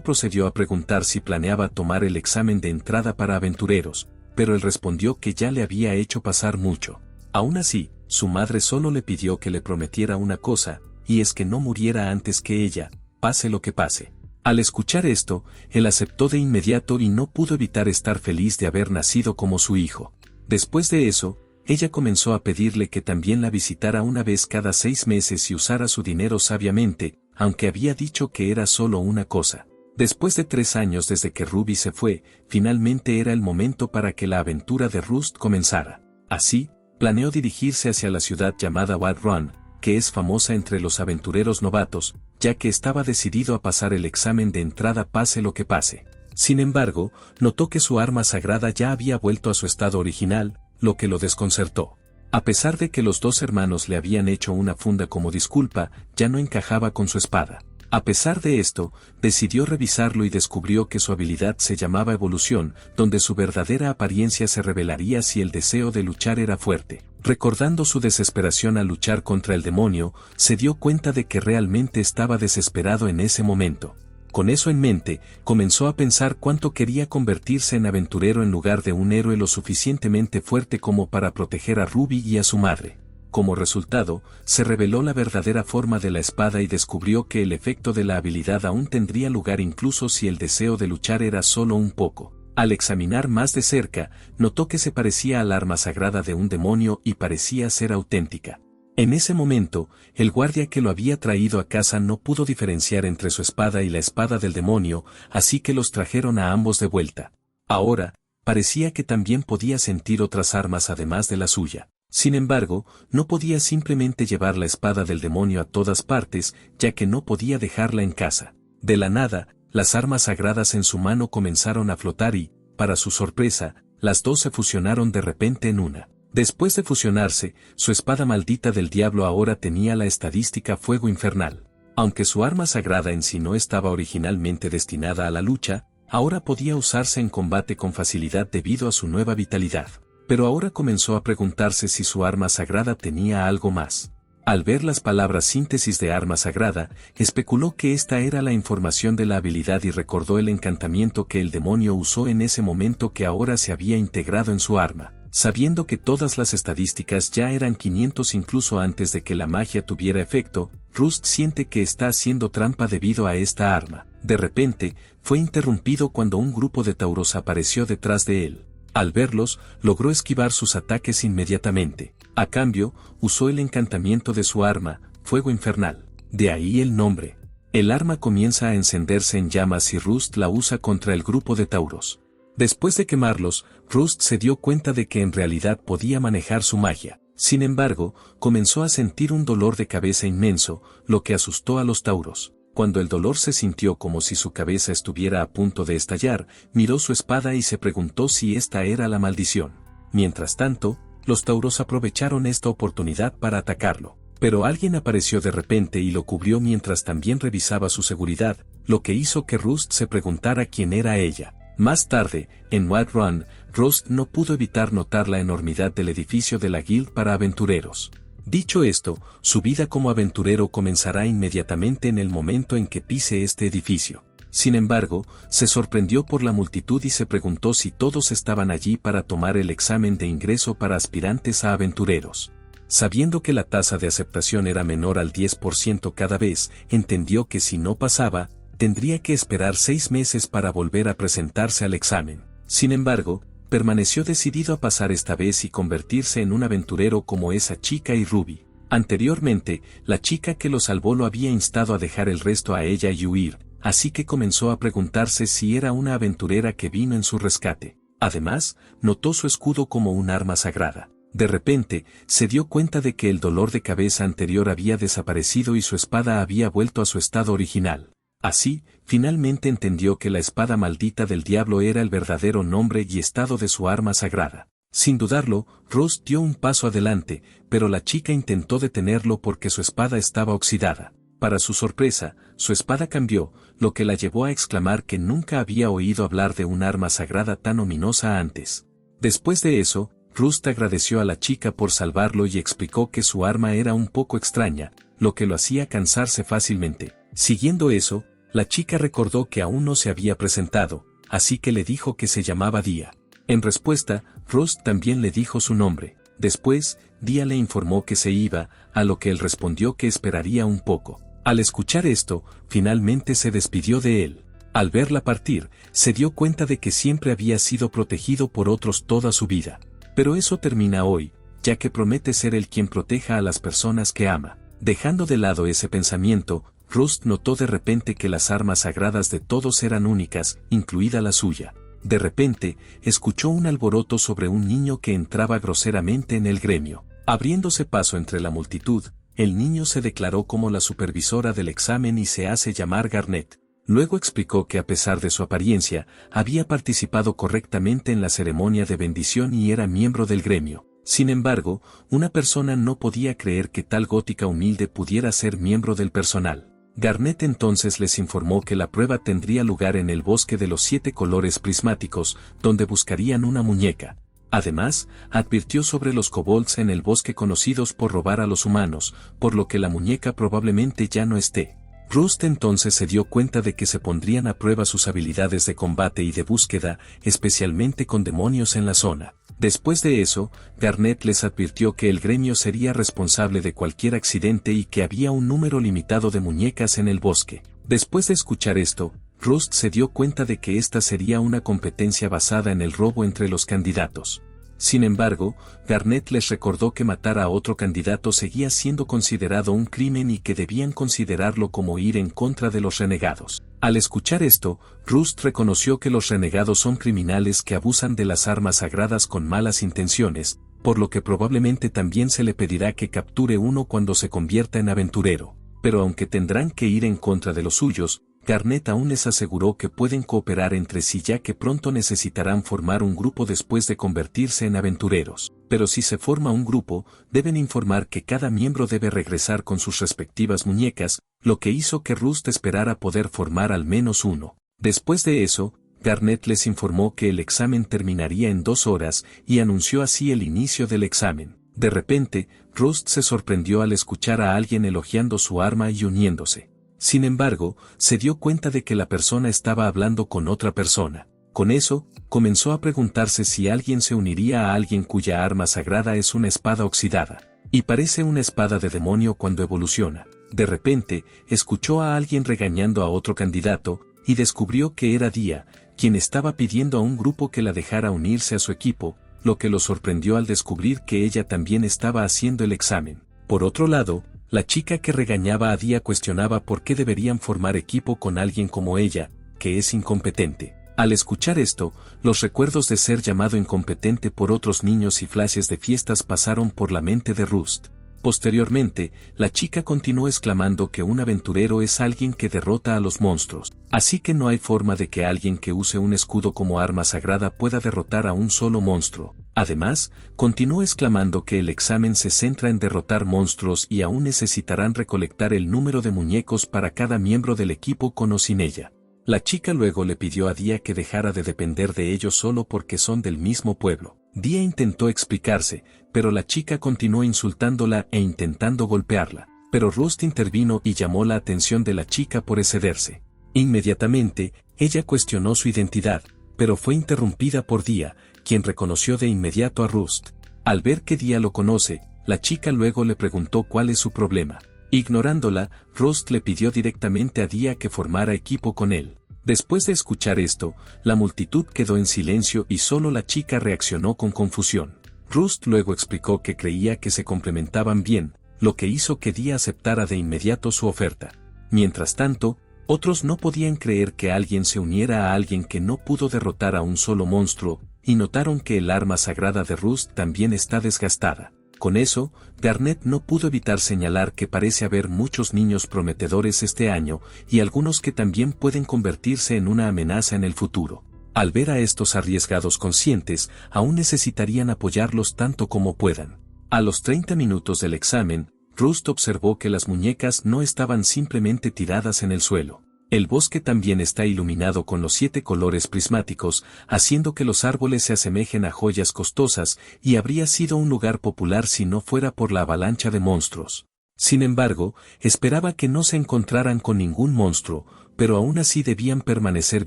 procedió a preguntar si planeaba tomar el examen de entrada para aventureros, pero él respondió que ya le había hecho pasar mucho. Aún así, su madre solo le pidió que le prometiera una cosa, y es que no muriera antes que ella, pase lo que pase. Al escuchar esto, él aceptó de inmediato y no pudo evitar estar feliz de haber nacido como su hijo. Después de eso, ella comenzó a pedirle que también la visitara una vez cada 6 meses y usara su dinero sabiamente, aunque había dicho que era solo una cosa. Después de 3 años desde que Ruby se fue, finalmente era el momento para que la aventura de Rust comenzara. Así, planeó dirigirse hacia la ciudad llamada Wild Run, que es famosa entre los aventureros novatos, ya que estaba decidido a pasar el examen de entrada pase lo que pase. Sin embargo, notó que su arma sagrada ya había vuelto a su estado original, lo que lo desconcertó. A pesar de que los 2 hermanos le habían hecho una funda como disculpa, ya no encajaba con su espada. A pesar de esto, decidió revisarlo y descubrió que su habilidad se llamaba Evolución, donde su verdadera apariencia se revelaría si el deseo de luchar era fuerte. Recordando su desesperación al luchar contra el demonio, se dio cuenta de que realmente estaba desesperado en ese momento. Con eso en mente, comenzó a pensar cuánto quería convertirse en aventurero en lugar de un héroe lo suficientemente fuerte como para proteger a Ruby y a su madre. Como resultado, se reveló la verdadera forma de la espada y descubrió que el efecto de la habilidad aún tendría lugar incluso si el deseo de luchar era solo un poco. Al examinar más de cerca, notó que se parecía al arma sagrada de un demonio y parecía ser auténtica. En ese momento, el guardia que lo había traído a casa no pudo diferenciar entre su espada y la espada del demonio, así que los trajeron a ambos de vuelta. Ahora, parecía que también podía sentir otras armas además de la suya. Sin embargo, no podía simplemente llevar la espada del demonio a todas partes, ya que no podía dejarla en casa. De la nada, las armas sagradas en su mano comenzaron a flotar y, para su sorpresa, las 2 se fusionaron de repente en una. Después de fusionarse, su espada maldita del diablo ahora tenía la estadística Fuego Infernal. Aunque su arma sagrada en sí no estaba originalmente destinada a la lucha, ahora podía usarse en combate con facilidad debido a su nueva vitalidad. Pero ahora comenzó a preguntarse si su arma sagrada tenía algo más. Al ver las palabras síntesis de arma sagrada, especuló que esta era la información de la habilidad y recordó el encantamiento que el demonio usó en ese momento que ahora se había integrado en su arma. Sabiendo que todas las estadísticas ya eran 500 incluso antes de que la magia tuviera efecto, Rust siente que está haciendo trampa debido a esta arma. De repente, fue interrumpido cuando un grupo de tauros apareció detrás de él. Al verlos, logró esquivar sus ataques inmediatamente. A cambio, usó el encantamiento de su arma, Fuego Infernal. De ahí el nombre. El arma comienza a encenderse en llamas y Rust la usa contra el grupo de tauros. Después de quemarlos, Rust se dio cuenta de que en realidad podía manejar su magia. Sin embargo, comenzó a sentir un dolor de cabeza inmenso, lo que asustó a los tauros. Cuando el dolor se sintió como si su cabeza estuviera a punto de estallar, miró su espada y se preguntó si esta era la maldición. Mientras tanto, los tauros aprovecharon esta oportunidad para atacarlo. Pero alguien apareció de repente y lo cubrió mientras también revisaba su seguridad, lo que hizo que Rust se preguntara quién era ella. Más tarde, en Wild Run, Rust no pudo evitar notar la enormidad del edificio de la Guild para aventureros. Dicho esto, su vida como aventurero comenzará inmediatamente en el momento en que pise este edificio. Sin embargo, se sorprendió por la multitud y se preguntó si todos estaban allí para tomar el examen de ingreso para aspirantes a aventureros. Sabiendo que la tasa de aceptación era menor al 10% cada vez, entendió que si no pasaba, tendría que esperar 6 meses para volver a presentarse al examen. Sin embargo, permaneció decidido a pasar esta vez y convertirse en un aventurero como esa chica y Ruby. Anteriormente, la chica que lo salvó lo había instado a dejar el resto a ella y huir, así que comenzó a preguntarse si era una aventurera que vino en su rescate. Además, notó su escudo como un arma sagrada. De repente, se dio cuenta de que el dolor de cabeza anterior había desaparecido y su espada había vuelto a su estado original. Así, finalmente entendió que la espada maldita del diablo era el verdadero nombre y estado de su arma sagrada. Sin dudarlo, Rust dio un paso adelante, pero la chica intentó detenerlo porque su espada estaba oxidada. Para su sorpresa, su espada cambió, lo que la llevó a exclamar que nunca había oído hablar de un arma sagrada tan ominosa antes. Después de eso, Rust agradeció a la chica por salvarlo y explicó que su arma era un poco extraña, lo que lo hacía cansarse fácilmente. Siguiendo eso, La chica recordó que aún no se había presentado, así que le dijo que se llamaba Dia. En respuesta, Rust también le dijo su nombre. Después, Dia le informó que se iba, a lo que él respondió que esperaría un poco. Al escuchar esto, finalmente se despidió de él. Al verla partir, se dio cuenta de que siempre había sido protegido por otros toda su vida. Pero eso termina hoy, ya que promete ser él quien proteja a las personas que ama. Dejando de lado ese pensamiento, Rust notó de repente que las armas sagradas de todos eran únicas, incluida la suya. De repente, escuchó un alboroto sobre un niño que entraba groseramente en el gremio. Abriéndose paso entre la multitud, el niño se declaró como la supervisora del examen y se hace llamar Garnet. Luego explicó que a pesar de su apariencia, había participado correctamente en la ceremonia de bendición y era miembro del gremio. Sin embargo, una persona no podía creer que tal gótica humilde pudiera ser miembro del personal. Garnet entonces les informó que la prueba tendría lugar en el bosque de los 7 colores prismáticos, donde buscarían una muñeca. Además, advirtió sobre los kobolds en el bosque conocidos por robar a los humanos, por lo que la muñeca probablemente ya no esté. Rust entonces se dio cuenta de que se pondrían a prueba sus habilidades de combate y de búsqueda, especialmente con demonios en la zona. Después de eso, Garnet les advirtió que el gremio sería responsable de cualquier accidente y que había un número limitado de muñecas en el bosque. Después de escuchar esto, Rust se dio cuenta de que esta sería una competencia basada en el robo entre los candidatos. Sin embargo, Garnet les recordó que matar a otro candidato seguía siendo considerado un crimen y que debían considerarlo como ir en contra de los renegados. Al escuchar esto, Rust reconoció que los renegados son criminales que abusan de las armas sagradas con malas intenciones, por lo que probablemente también se le pedirá que capture uno cuando se convierta en aventurero. Pero aunque tendrán que ir en contra de los suyos, Garnet aún les aseguró que pueden cooperar entre sí ya que pronto necesitarán formar un grupo después de convertirse en aventureros. Pero si se forma un grupo, deben informar que cada miembro debe regresar con sus respectivas muñecas, lo que hizo que Rust esperara poder formar al menos uno. Después de eso, Garnet les informó que el examen terminaría en 2 horas y anunció así el inicio del examen. De repente, Rust se sorprendió al escuchar a alguien elogiando su arma y uniéndose. Sin embargo, se dio cuenta de que la persona estaba hablando con otra persona. Con eso, comenzó a preguntarse si alguien se uniría a alguien cuya arma sagrada es una espada oxidada, y parece una espada de demonio cuando evoluciona. De repente, escuchó a alguien regañando a otro candidato, y descubrió que era Dia, quien estaba pidiendo a un grupo que la dejara unirse a su equipo, lo que lo sorprendió al descubrir que ella también estaba haciendo el examen. Por otro lado, la chica que regañaba a Dia cuestionaba por qué deberían formar equipo con alguien como ella, que es incompetente. Al escuchar esto, los recuerdos de ser llamado incompetente por otros niños y flashes de fiestas pasaron por la mente de Rust. Posteriormente, la chica continuó exclamando que un aventurero es alguien que derrota a los monstruos, así que no hay forma de que alguien que use un escudo como arma sagrada pueda derrotar a un solo monstruo. Además, continuó exclamando que el examen se centra en derrotar monstruos y aún necesitarán recolectar el número de muñecos para cada miembro del equipo con o sin ella. La chica luego le pidió a Dia que dejara de depender de ellos solo porque son del mismo pueblo. Dia intentó explicarse, pero la chica continuó insultándola e intentando golpearla. Pero Rust intervino y llamó la atención de la chica por excederse. Inmediatamente, ella cuestionó su identidad, pero fue interrumpida por Dia, quien reconoció de inmediato a Rust. Al ver que Dia lo conoce, la chica luego le preguntó cuál es su problema. Ignorándola, Rust le pidió directamente a Dia que formara equipo con él. Después de escuchar esto, la multitud quedó en silencio y solo la chica reaccionó con confusión. Rust luego explicó que creía que se complementaban bien, lo que hizo que Dia aceptara de inmediato su oferta. Mientras tanto, otros no podían creer que alguien se uniera a alguien que no pudo derrotar a un solo monstruo, y notaron que el arma sagrada de Rust también está desgastada. Con eso, Garnet no pudo evitar señalar que parece haber muchos niños prometedores este año y algunos que también pueden convertirse en una amenaza en el futuro. Al ver a estos arriesgados conscientes, aún necesitarían apoyarlos tanto como puedan. A los 30 minutos del examen, Rust observó que las muñecas no estaban simplemente tiradas en el suelo. El bosque también está iluminado con los 7 colores prismáticos, haciendo que los árboles se asemejen a joyas costosas, y habría sido un lugar popular si no fuera por la avalancha de monstruos. Sin embargo, esperaba que no se encontraran con ningún monstruo, pero aún así debían permanecer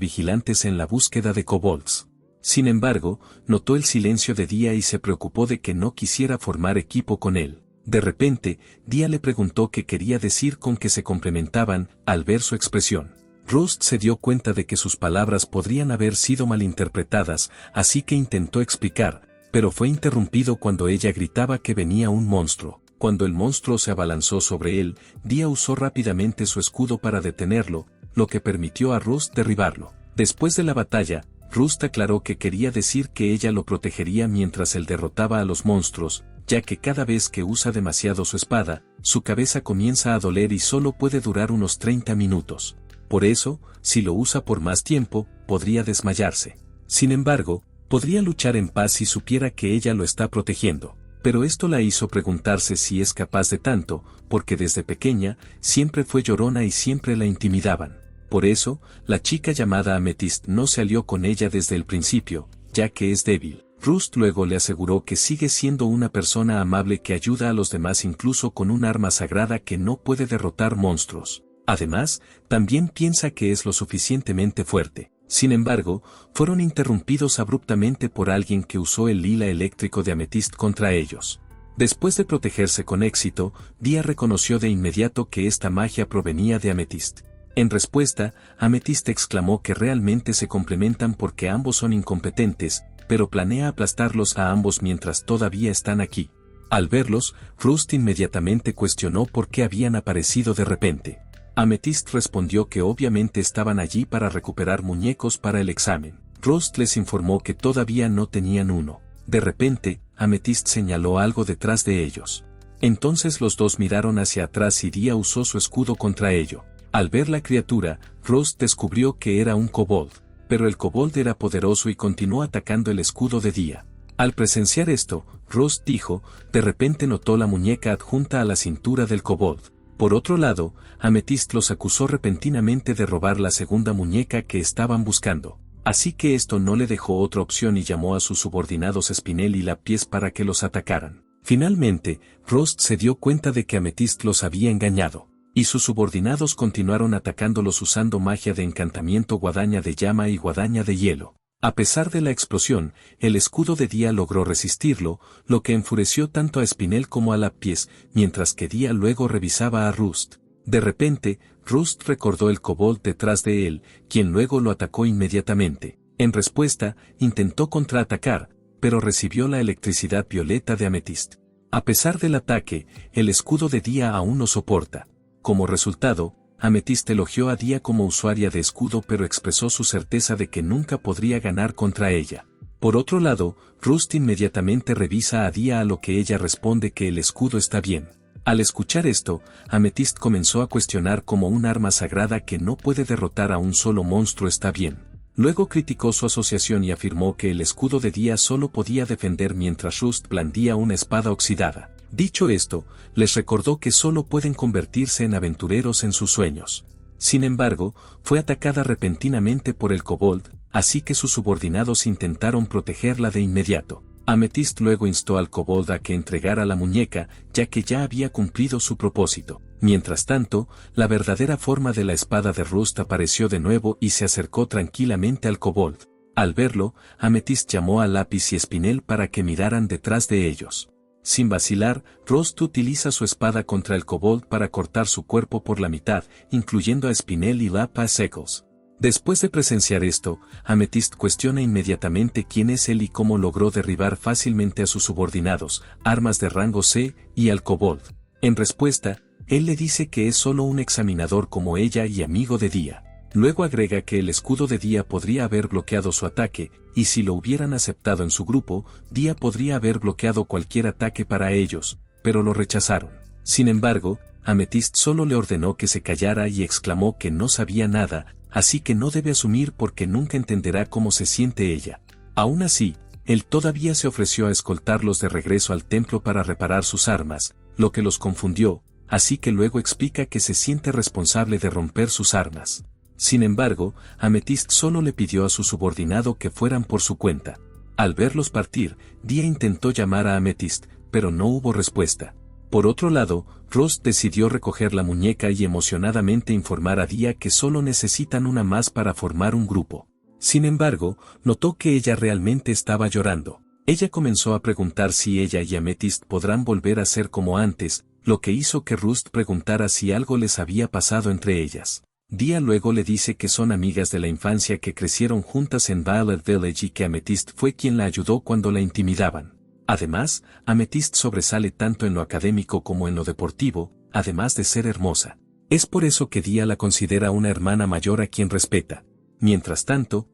vigilantes en la búsqueda de kobolds. Sin embargo, notó el silencio de Dia y se preocupó de que no quisiera formar equipo con él. De repente, Dia le preguntó qué quería decir con que se complementaban, al ver su expresión. Rust se dio cuenta de que sus palabras podrían haber sido malinterpretadas, así que intentó explicar, pero fue interrumpido cuando ella gritaba que venía un monstruo. Cuando el monstruo se abalanzó sobre él, Dia usó rápidamente su escudo para detenerlo, lo que permitió a Rust derribarlo. Después de la batalla, Rust aclaró que quería decir que ella lo protegería mientras él derrotaba a los monstruos, ya que cada vez que usa demasiado su espada, su cabeza comienza a doler y solo puede durar unos 30 minutos. Por eso, si lo usa por más tiempo, podría desmayarse. Sin embargo, podría luchar en paz si supiera que ella lo está protegiendo. Pero esto la hizo preguntarse si es capaz de tanto, porque desde pequeña, siempre fue llorona y siempre la intimidaban. Por eso, la chica llamada Amethyst no se alió con ella desde el principio, ya que es débil. Rust luego le aseguró que sigue siendo una persona amable que ayuda a los demás incluso con un arma sagrada que no puede derrotar monstruos. Además, también piensa que es lo suficientemente fuerte. Sin embargo, fueron interrumpidos abruptamente por alguien que usó el lila eléctrico de Amethyst contra ellos. Después de protegerse con éxito, Dia reconoció de inmediato que esta magia provenía de Amethyst. En respuesta, Amethyst exclamó que realmente se complementan porque ambos son incompetentes, pero planea aplastarlos a ambos mientras todavía están aquí. Al verlos, Rust inmediatamente cuestionó por qué habían aparecido de repente. Amethyst respondió que obviamente estaban allí para recuperar muñecos para el examen. Rust les informó que todavía no tenían uno. De repente, Amethyst señaló algo detrás de ellos. Entonces los dos miraron hacia atrás y Dia usó su escudo contra ello. Al ver la criatura, Rust descubrió que era un kobold, pero el kobold era poderoso y continuó atacando el escudo de Dia. Al presenciar esto, Rust dijo, de repente notó la muñeca adjunta a la cintura del kobold. Por otro lado, Amethyst los acusó repentinamente de robar la segunda muñeca que estaban buscando. Así que esto no le dejó otra opción y llamó a sus subordinados Spinel y Lapiés para que los atacaran. Finalmente, Rust se dio cuenta de que Amethyst los había engañado, y sus subordinados continuaron atacándolos usando magia de encantamiento, guadaña de llama y guadaña de hielo. A pesar de la explosión, el escudo de Dia logró resistirlo, lo que enfureció tanto a Spinel como a Lapiés, mientras que Dia luego revisaba a Rust. De repente, Rust recordó el kobold detrás de él, quien luego lo atacó inmediatamente. En respuesta, intentó contraatacar, pero recibió la electricidad violeta de Amethyst. A pesar del ataque, el escudo de Dia aún no soporta. Como resultado, Amethyst elogió a Dia como usuaria de escudo pero expresó su certeza de que nunca podría ganar contra ella. Por otro lado, Rust inmediatamente revisa a Dia a lo que ella responde que el escudo está bien. Al escuchar esto, Amethyst comenzó a cuestionar cómo un arma sagrada que no puede derrotar a un solo monstruo está bien. Luego criticó su asociación y afirmó que el escudo de Dia solo podía defender mientras Rust blandía una espada oxidada. Dicho esto, les recordó que solo pueden convertirse en aventureros en sus sueños. Sin embargo, fue atacada repentinamente por el kobold, así que sus subordinados intentaron protegerla de inmediato. Amethyst luego instó al kobold a que entregara la muñeca, ya que ya había cumplido su propósito. Mientras tanto, la verdadera forma de la espada de Rust apareció de nuevo y se acercó tranquilamente al kobold. Al verlo, Amethyst llamó a Lapis y Spinel para que miraran detrás de ellos. Sin vacilar, Rust utiliza su espada contra el kobold para cortar su cuerpo por la mitad, incluyendo a Spinel y Lapas Eccles. Después de presenciar esto, Amethyst cuestiona inmediatamente quién es él y cómo logró derribar fácilmente a sus subordinados, armas de rango C, y al kobold. En respuesta, él le dice que es solo un examinador como ella y amigo de Dia. Luego agrega que el escudo de Dia podría haber bloqueado su ataque, y si lo hubieran aceptado en su grupo, Dia podría haber bloqueado cualquier ataque para ellos, pero lo rechazaron. Sin embargo, Amethyst solo le ordenó que se callara y exclamó que no sabía nada, así que no debe asumir porque nunca entenderá cómo se siente ella. Aún así, él todavía se ofreció a escoltarlos de regreso al templo para reparar sus armas, lo que los confundió, así que luego explica que se siente responsable de romper sus armas. Sin embargo, Amethyst solo le pidió a su subordinado que fueran por su cuenta. Al verlos partir, Dia intentó llamar a Amethyst, pero no hubo respuesta. Por otro lado, Rust decidió recoger la muñeca y emocionadamente informar a Dia que solo necesitan una más para formar un grupo. Sin embargo, notó que ella realmente estaba llorando. Ella comenzó a preguntar si ella y Amethyst podrán volver a ser como antes, lo que hizo que Rust preguntara si algo les había pasado entre ellas. Dia luego le dice que son amigas de la infancia que crecieron juntas en Violet Village y que Amethyst fue quien la ayudó cuando la intimidaban. Además, Amethyst sobresale tanto en lo académico como en lo deportivo, además de ser hermosa. Es por eso que Dia la considera una hermana mayor a quien respeta. Mientras tanto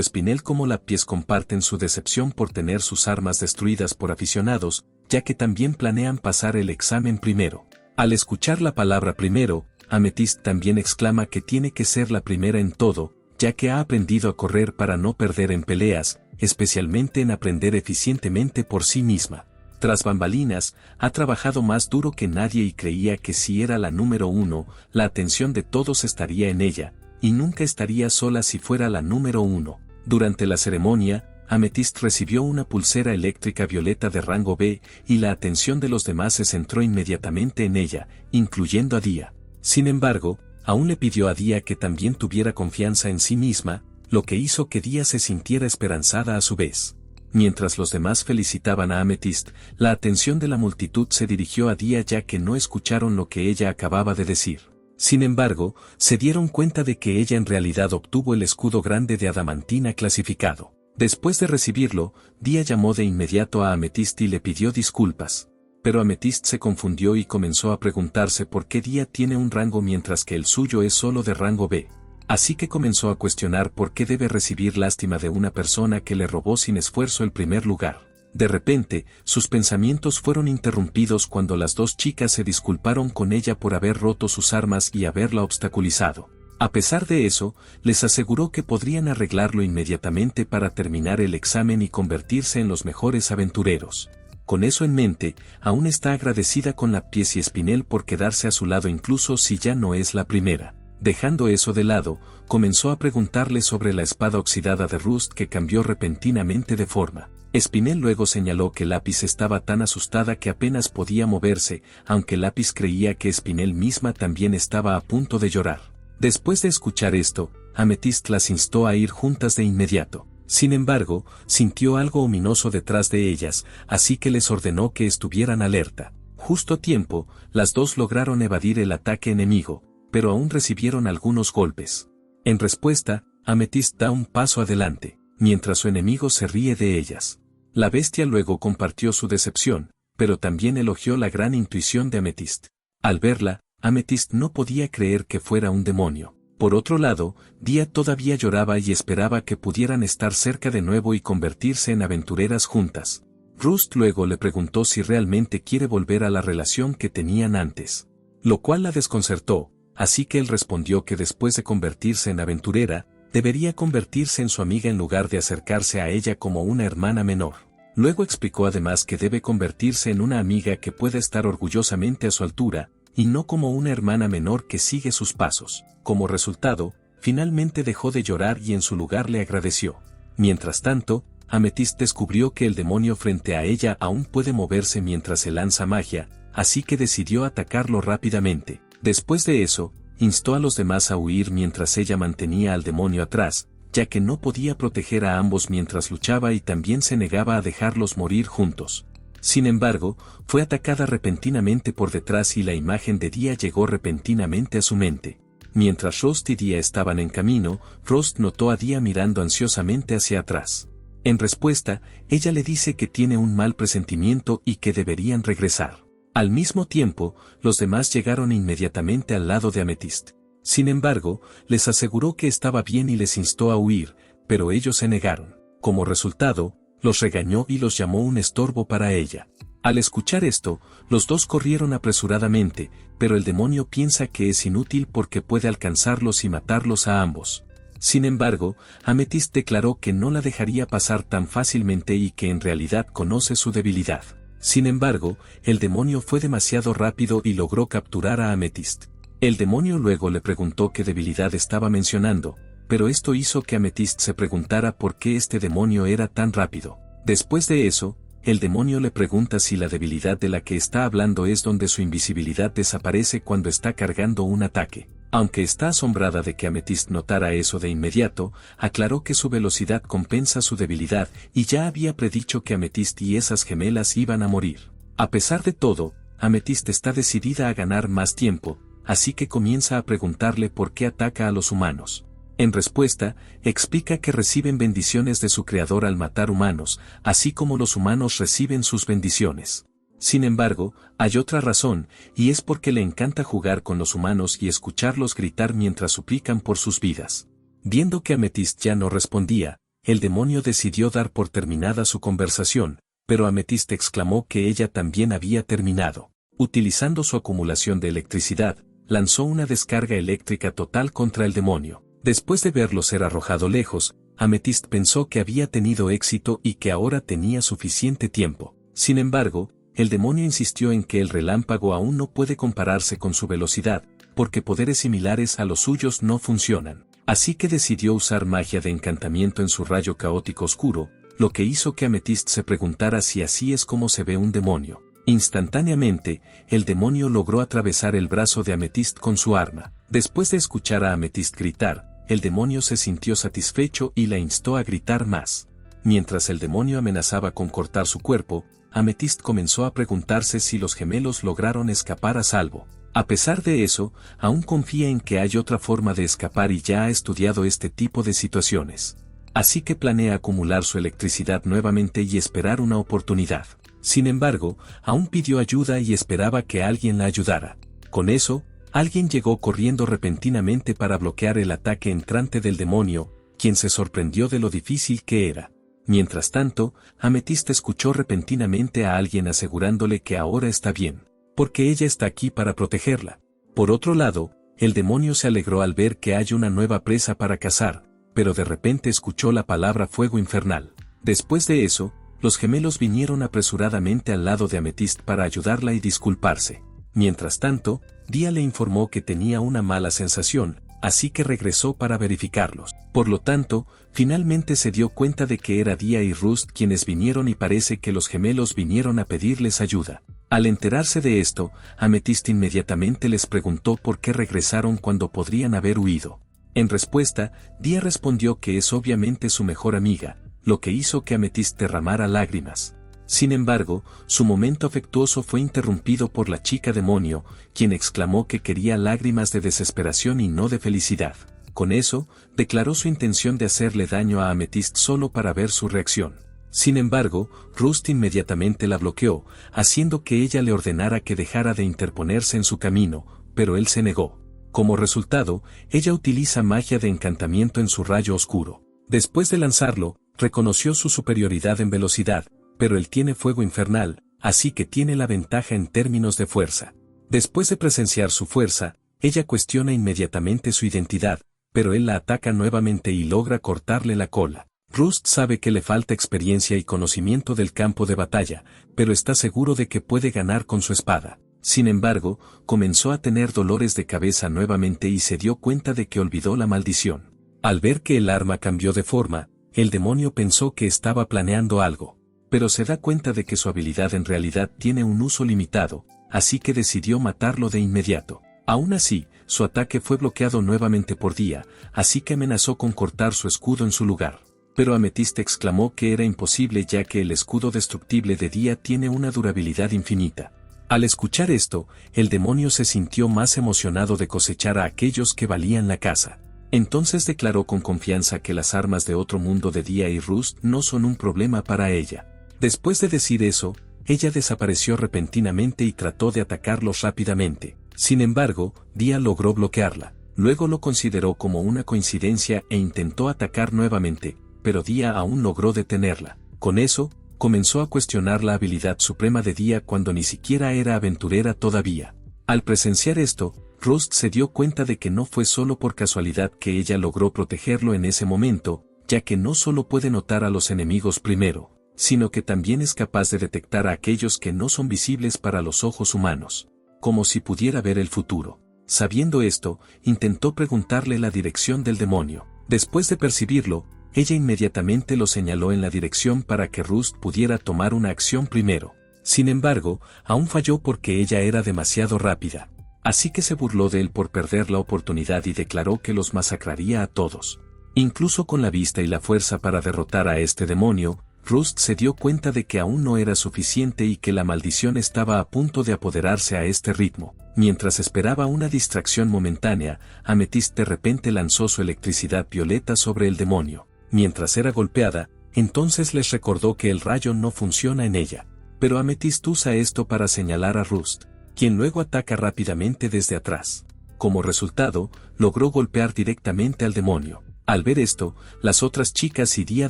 Spinel como Lapies comparten su decepción por tener sus armas destruidas por aficionados, ya que también planean pasar el examen primero. Al escuchar la palabra primero, Amethyst también exclama que tiene que ser la primera en todo, ya que ha aprendido a correr para no perder en peleas, especialmente en aprender eficientemente por sí misma. Tras bambalinas, ha trabajado más duro que nadie y creía que si era la número 1, la atención de todos estaría en ella, y nunca estaría sola si fuera la número 1. Durante la ceremonia, Amethyst recibió una pulsera eléctrica violeta de rango B, y la atención de los demás se centró inmediatamente en ella, incluyendo a Dia. Sin embargo, aún le pidió a Dia que también tuviera confianza en sí misma, lo que hizo que Dia se sintiera esperanzada a su vez. Mientras los demás felicitaban a Amethyst, la atención de la multitud se dirigió a Dia ya que no escucharon lo que ella acababa de decir. Sin embargo, se dieron cuenta de que ella en realidad obtuvo el escudo grande de adamantina clasificado. Después de recibirlo, Dia llamó de inmediato a Amethyst y le pidió disculpas. Pero Amethyst se confundió y comenzó a preguntarse por qué Dia tiene un rango mientras que el suyo es solo de rango B. Así que comenzó a cuestionar por qué debe recibir lástima de una persona que le robó sin esfuerzo el primer lugar. De repente, sus pensamientos fueron interrumpidos cuando las dos chicas se disculparon con ella por haber roto sus armas y haberla obstaculizado. A pesar de eso, les aseguró que podrían arreglarlo inmediatamente para terminar el examen y convertirse en los mejores aventureros. Con eso en mente, aún está agradecida con Lapies y Spinel por quedarse a su lado incluso si ya no es la primera. Dejando eso de lado, comenzó a preguntarle sobre la espada oxidada de Rust que cambió repentinamente de forma. Spinel luego señaló que Lapis estaba tan asustada que apenas podía moverse, aunque Lapis creía que Spinel misma también estaba a punto de llorar. Después de escuchar esto, Amethyst las instó a ir juntas de inmediato. Sin embargo, sintió algo ominoso detrás de ellas, así que les ordenó que estuvieran alerta. Justo a tiempo, las dos lograron evadir el ataque enemigo, pero aún recibieron algunos golpes. En respuesta, Amethyst da un paso adelante, mientras su enemigo se ríe de ellas. La bestia luego compartió su decepción, pero también elogió la gran intuición de Amethyst. Al verla, Amethyst no podía creer que fuera un demonio. Por otro lado, Dia todavía lloraba y esperaba que pudieran estar cerca de nuevo y convertirse en aventureras juntas. Rust luego le preguntó si realmente quiere volver a la relación que tenían antes, lo cual la desconcertó, así que él respondió que después de convertirse en aventurera, debería convertirse en su amiga en lugar de acercarse a ella como una hermana menor. Luego explicó además que debe convertirse en una amiga que pueda estar orgullosamente a su altura, y no como una hermana menor que sigue sus pasos. Como resultado, finalmente dejó de llorar y en su lugar le agradeció. Mientras tanto, Amethyst descubrió que el demonio frente a ella aún puede moverse mientras se lanza magia, así que decidió atacarlo rápidamente. Después de eso, instó a los demás a huir mientras ella mantenía al demonio atrás, ya que no podía proteger a ambos mientras luchaba y también se negaba a dejarlos morir juntos. Sin embargo, fue atacada repentinamente por detrás y la imagen de Dia llegó repentinamente a su mente. Mientras Rust y Dia estaban en camino, Rust notó a Dia mirando ansiosamente hacia atrás. En respuesta, ella le dice que tiene un mal presentimiento y que deberían regresar. Al mismo tiempo, los demás llegaron inmediatamente al lado de Amethyst. Sin embargo, les aseguró que estaba bien y les instó a huir, pero ellos se negaron. Como resultado, los regañó y los llamó un estorbo para ella. Al escuchar esto, los dos corrieron apresuradamente, pero el demonio piensa que es inútil porque puede alcanzarlos y matarlos a ambos. Sin embargo, Amethyst declaró que no la dejaría pasar tan fácilmente y que en realidad conoce su debilidad. Sin embargo, el demonio fue demasiado rápido y logró capturar a Amethyst. El demonio luego le preguntó qué debilidad estaba mencionando, pero esto hizo que Amethyst se preguntara por qué este demonio era tan rápido. Después de eso, el demonio le pregunta si la debilidad de la que está hablando es donde su invisibilidad desaparece cuando está cargando un ataque. Aunque está asombrada de que Amethyst notara eso de inmediato, aclaró que su velocidad compensa su debilidad y ya había predicho que Amethyst y esas gemelas iban a morir. A pesar de todo, Amethyst está decidida a ganar más tiempo, así que comienza a preguntarle por qué ataca a los humanos. En respuesta, explica que reciben bendiciones de su creador al matar humanos, así como los humanos reciben sus bendiciones. Sin embargo, hay otra razón, y es porque le encanta jugar con los humanos y escucharlos gritar mientras suplican por sus vidas. Viendo que Amethyst ya no respondía, el demonio decidió dar por terminada su conversación, pero Amethyst exclamó que ella también había terminado. Utilizando su acumulación de electricidad, lanzó una descarga eléctrica total contra el demonio. Después de verlo ser arrojado lejos, Amethyst pensó que había tenido éxito y que ahora tenía suficiente tiempo. Sin embargo, el demonio insistió en que el relámpago aún no puede compararse con su velocidad, porque poderes similares a los suyos no funcionan. Así que decidió usar magia de encantamiento en su rayo caótico oscuro, lo que hizo que Amethyst se preguntara si así es como se ve un demonio. Instantáneamente, el demonio logró atravesar el brazo de Amethyst con su arma. Después de escuchar a Amethyst gritar, el demonio se sintió satisfecho y la instó a gritar más. Mientras el demonio amenazaba con cortar su cuerpo, Amethyst comenzó a preguntarse si los gemelos lograron escapar a salvo. A pesar de eso, aún confía en que hay otra forma de escapar y ya ha estudiado este tipo de situaciones. Así que planea acumular su electricidad nuevamente y esperar una oportunidad. Sin embargo, aún pidió ayuda y esperaba que alguien la ayudara. Con eso, alguien llegó corriendo repentinamente para bloquear el ataque entrante del demonio, quien se sorprendió de lo difícil que era. Mientras tanto, Amethyst escuchó repentinamente a alguien asegurándole que ahora está bien, porque ella está aquí para protegerla. Por otro lado, el demonio se alegró al ver que hay una nueva presa para cazar, pero de repente escuchó la palabra fuego infernal. Después de eso, los gemelos vinieron apresuradamente al lado de Amethyst para ayudarla y disculparse. Mientras tanto, Dia le informó que tenía una mala sensación, así que regresó para verificarlos. Por lo tanto, finalmente se dio cuenta de que era Dia y Rust quienes vinieron y parece que los gemelos vinieron a pedirles ayuda. Al enterarse de esto, Amethyst inmediatamente les preguntó por qué regresaron cuando podrían haber huido. En respuesta, Dia respondió que es obviamente su mejor amiga, lo que hizo que Amethyst derramara lágrimas. Sin embargo, su momento afectuoso fue interrumpido por la chica demonio, quien exclamó que quería lágrimas de desesperación y no de felicidad. Con eso, declaró su intención de hacerle daño a Amethyst solo para ver su reacción. Sin embargo, Rust inmediatamente la bloqueó, haciendo que ella le ordenara que dejara de interponerse en su camino, pero él se negó. Como resultado, ella utiliza magia de encantamiento en su rayo oscuro. Después de lanzarlo, reconoció su superioridad en velocidad, pero él tiene fuego infernal, así que tiene la ventaja en términos de fuerza. Después de presenciar su fuerza, ella cuestiona inmediatamente su identidad, pero él la ataca nuevamente y logra cortarle la cola. Rust sabe que le falta experiencia y conocimiento del campo de batalla, pero está seguro de que puede ganar con su espada. Sin embargo, comenzó a tener dolores de cabeza nuevamente y se dio cuenta de que olvidó la maldición. Al ver que el arma cambió de forma, el demonio pensó que estaba planeando algo, pero se da cuenta de que su habilidad en realidad tiene un uso limitado, así que decidió matarlo de inmediato. Aún así, su ataque fue bloqueado nuevamente por Dia, así que amenazó con cortar su escudo en su lugar. Pero Amethyst exclamó que era imposible ya que el escudo destructible de Dia tiene una durabilidad infinita. Al escuchar esto, el demonio se sintió más emocionado de cosechar a aquellos que valían la caza. Entonces declaró con confianza que las armas de otro mundo de Dia y Rust no son un problema para ella. Después de decir eso, ella desapareció repentinamente y trató de atacarlos rápidamente. Sin embargo, Dia logró bloquearla. Luego lo consideró como una coincidencia e intentó atacar nuevamente, pero Dia aún logró detenerla. Con eso, comenzó a cuestionar la habilidad suprema de Dia cuando ni siquiera era aventurera todavía. Al presenciar esto, Rust se dio cuenta de que no fue solo por casualidad que ella logró protegerlo en ese momento, ya que no solo puede notar a los enemigos primero, sino que también es capaz de detectar a aquellos que no son visibles para los ojos humanos, como si pudiera ver el futuro. Sabiendo esto, intentó preguntarle la dirección del demonio. Después de percibirlo, ella inmediatamente lo señaló en la dirección para que Rust pudiera tomar una acción primero. Sin embargo, aún falló porque ella era demasiado rápida. Así que se burló de él por perder la oportunidad y declaró que los masacraría a todos. Incluso con la vista y la fuerza para derrotar a este demonio, Rust se dio cuenta de que aún no era suficiente y que la maldición estaba a punto de apoderarse a este ritmo. Mientras esperaba una distracción momentánea, Amethyst de repente lanzó su electricidad violeta sobre el demonio. Mientras era golpeada, entonces les recordó que el rayo no funciona en ella. Pero Amethyst usa esto para señalar a Rust, quien luego ataca rápidamente desde atrás. Como resultado, logró golpear directamente al demonio. Al ver esto, las otras chicas y Dia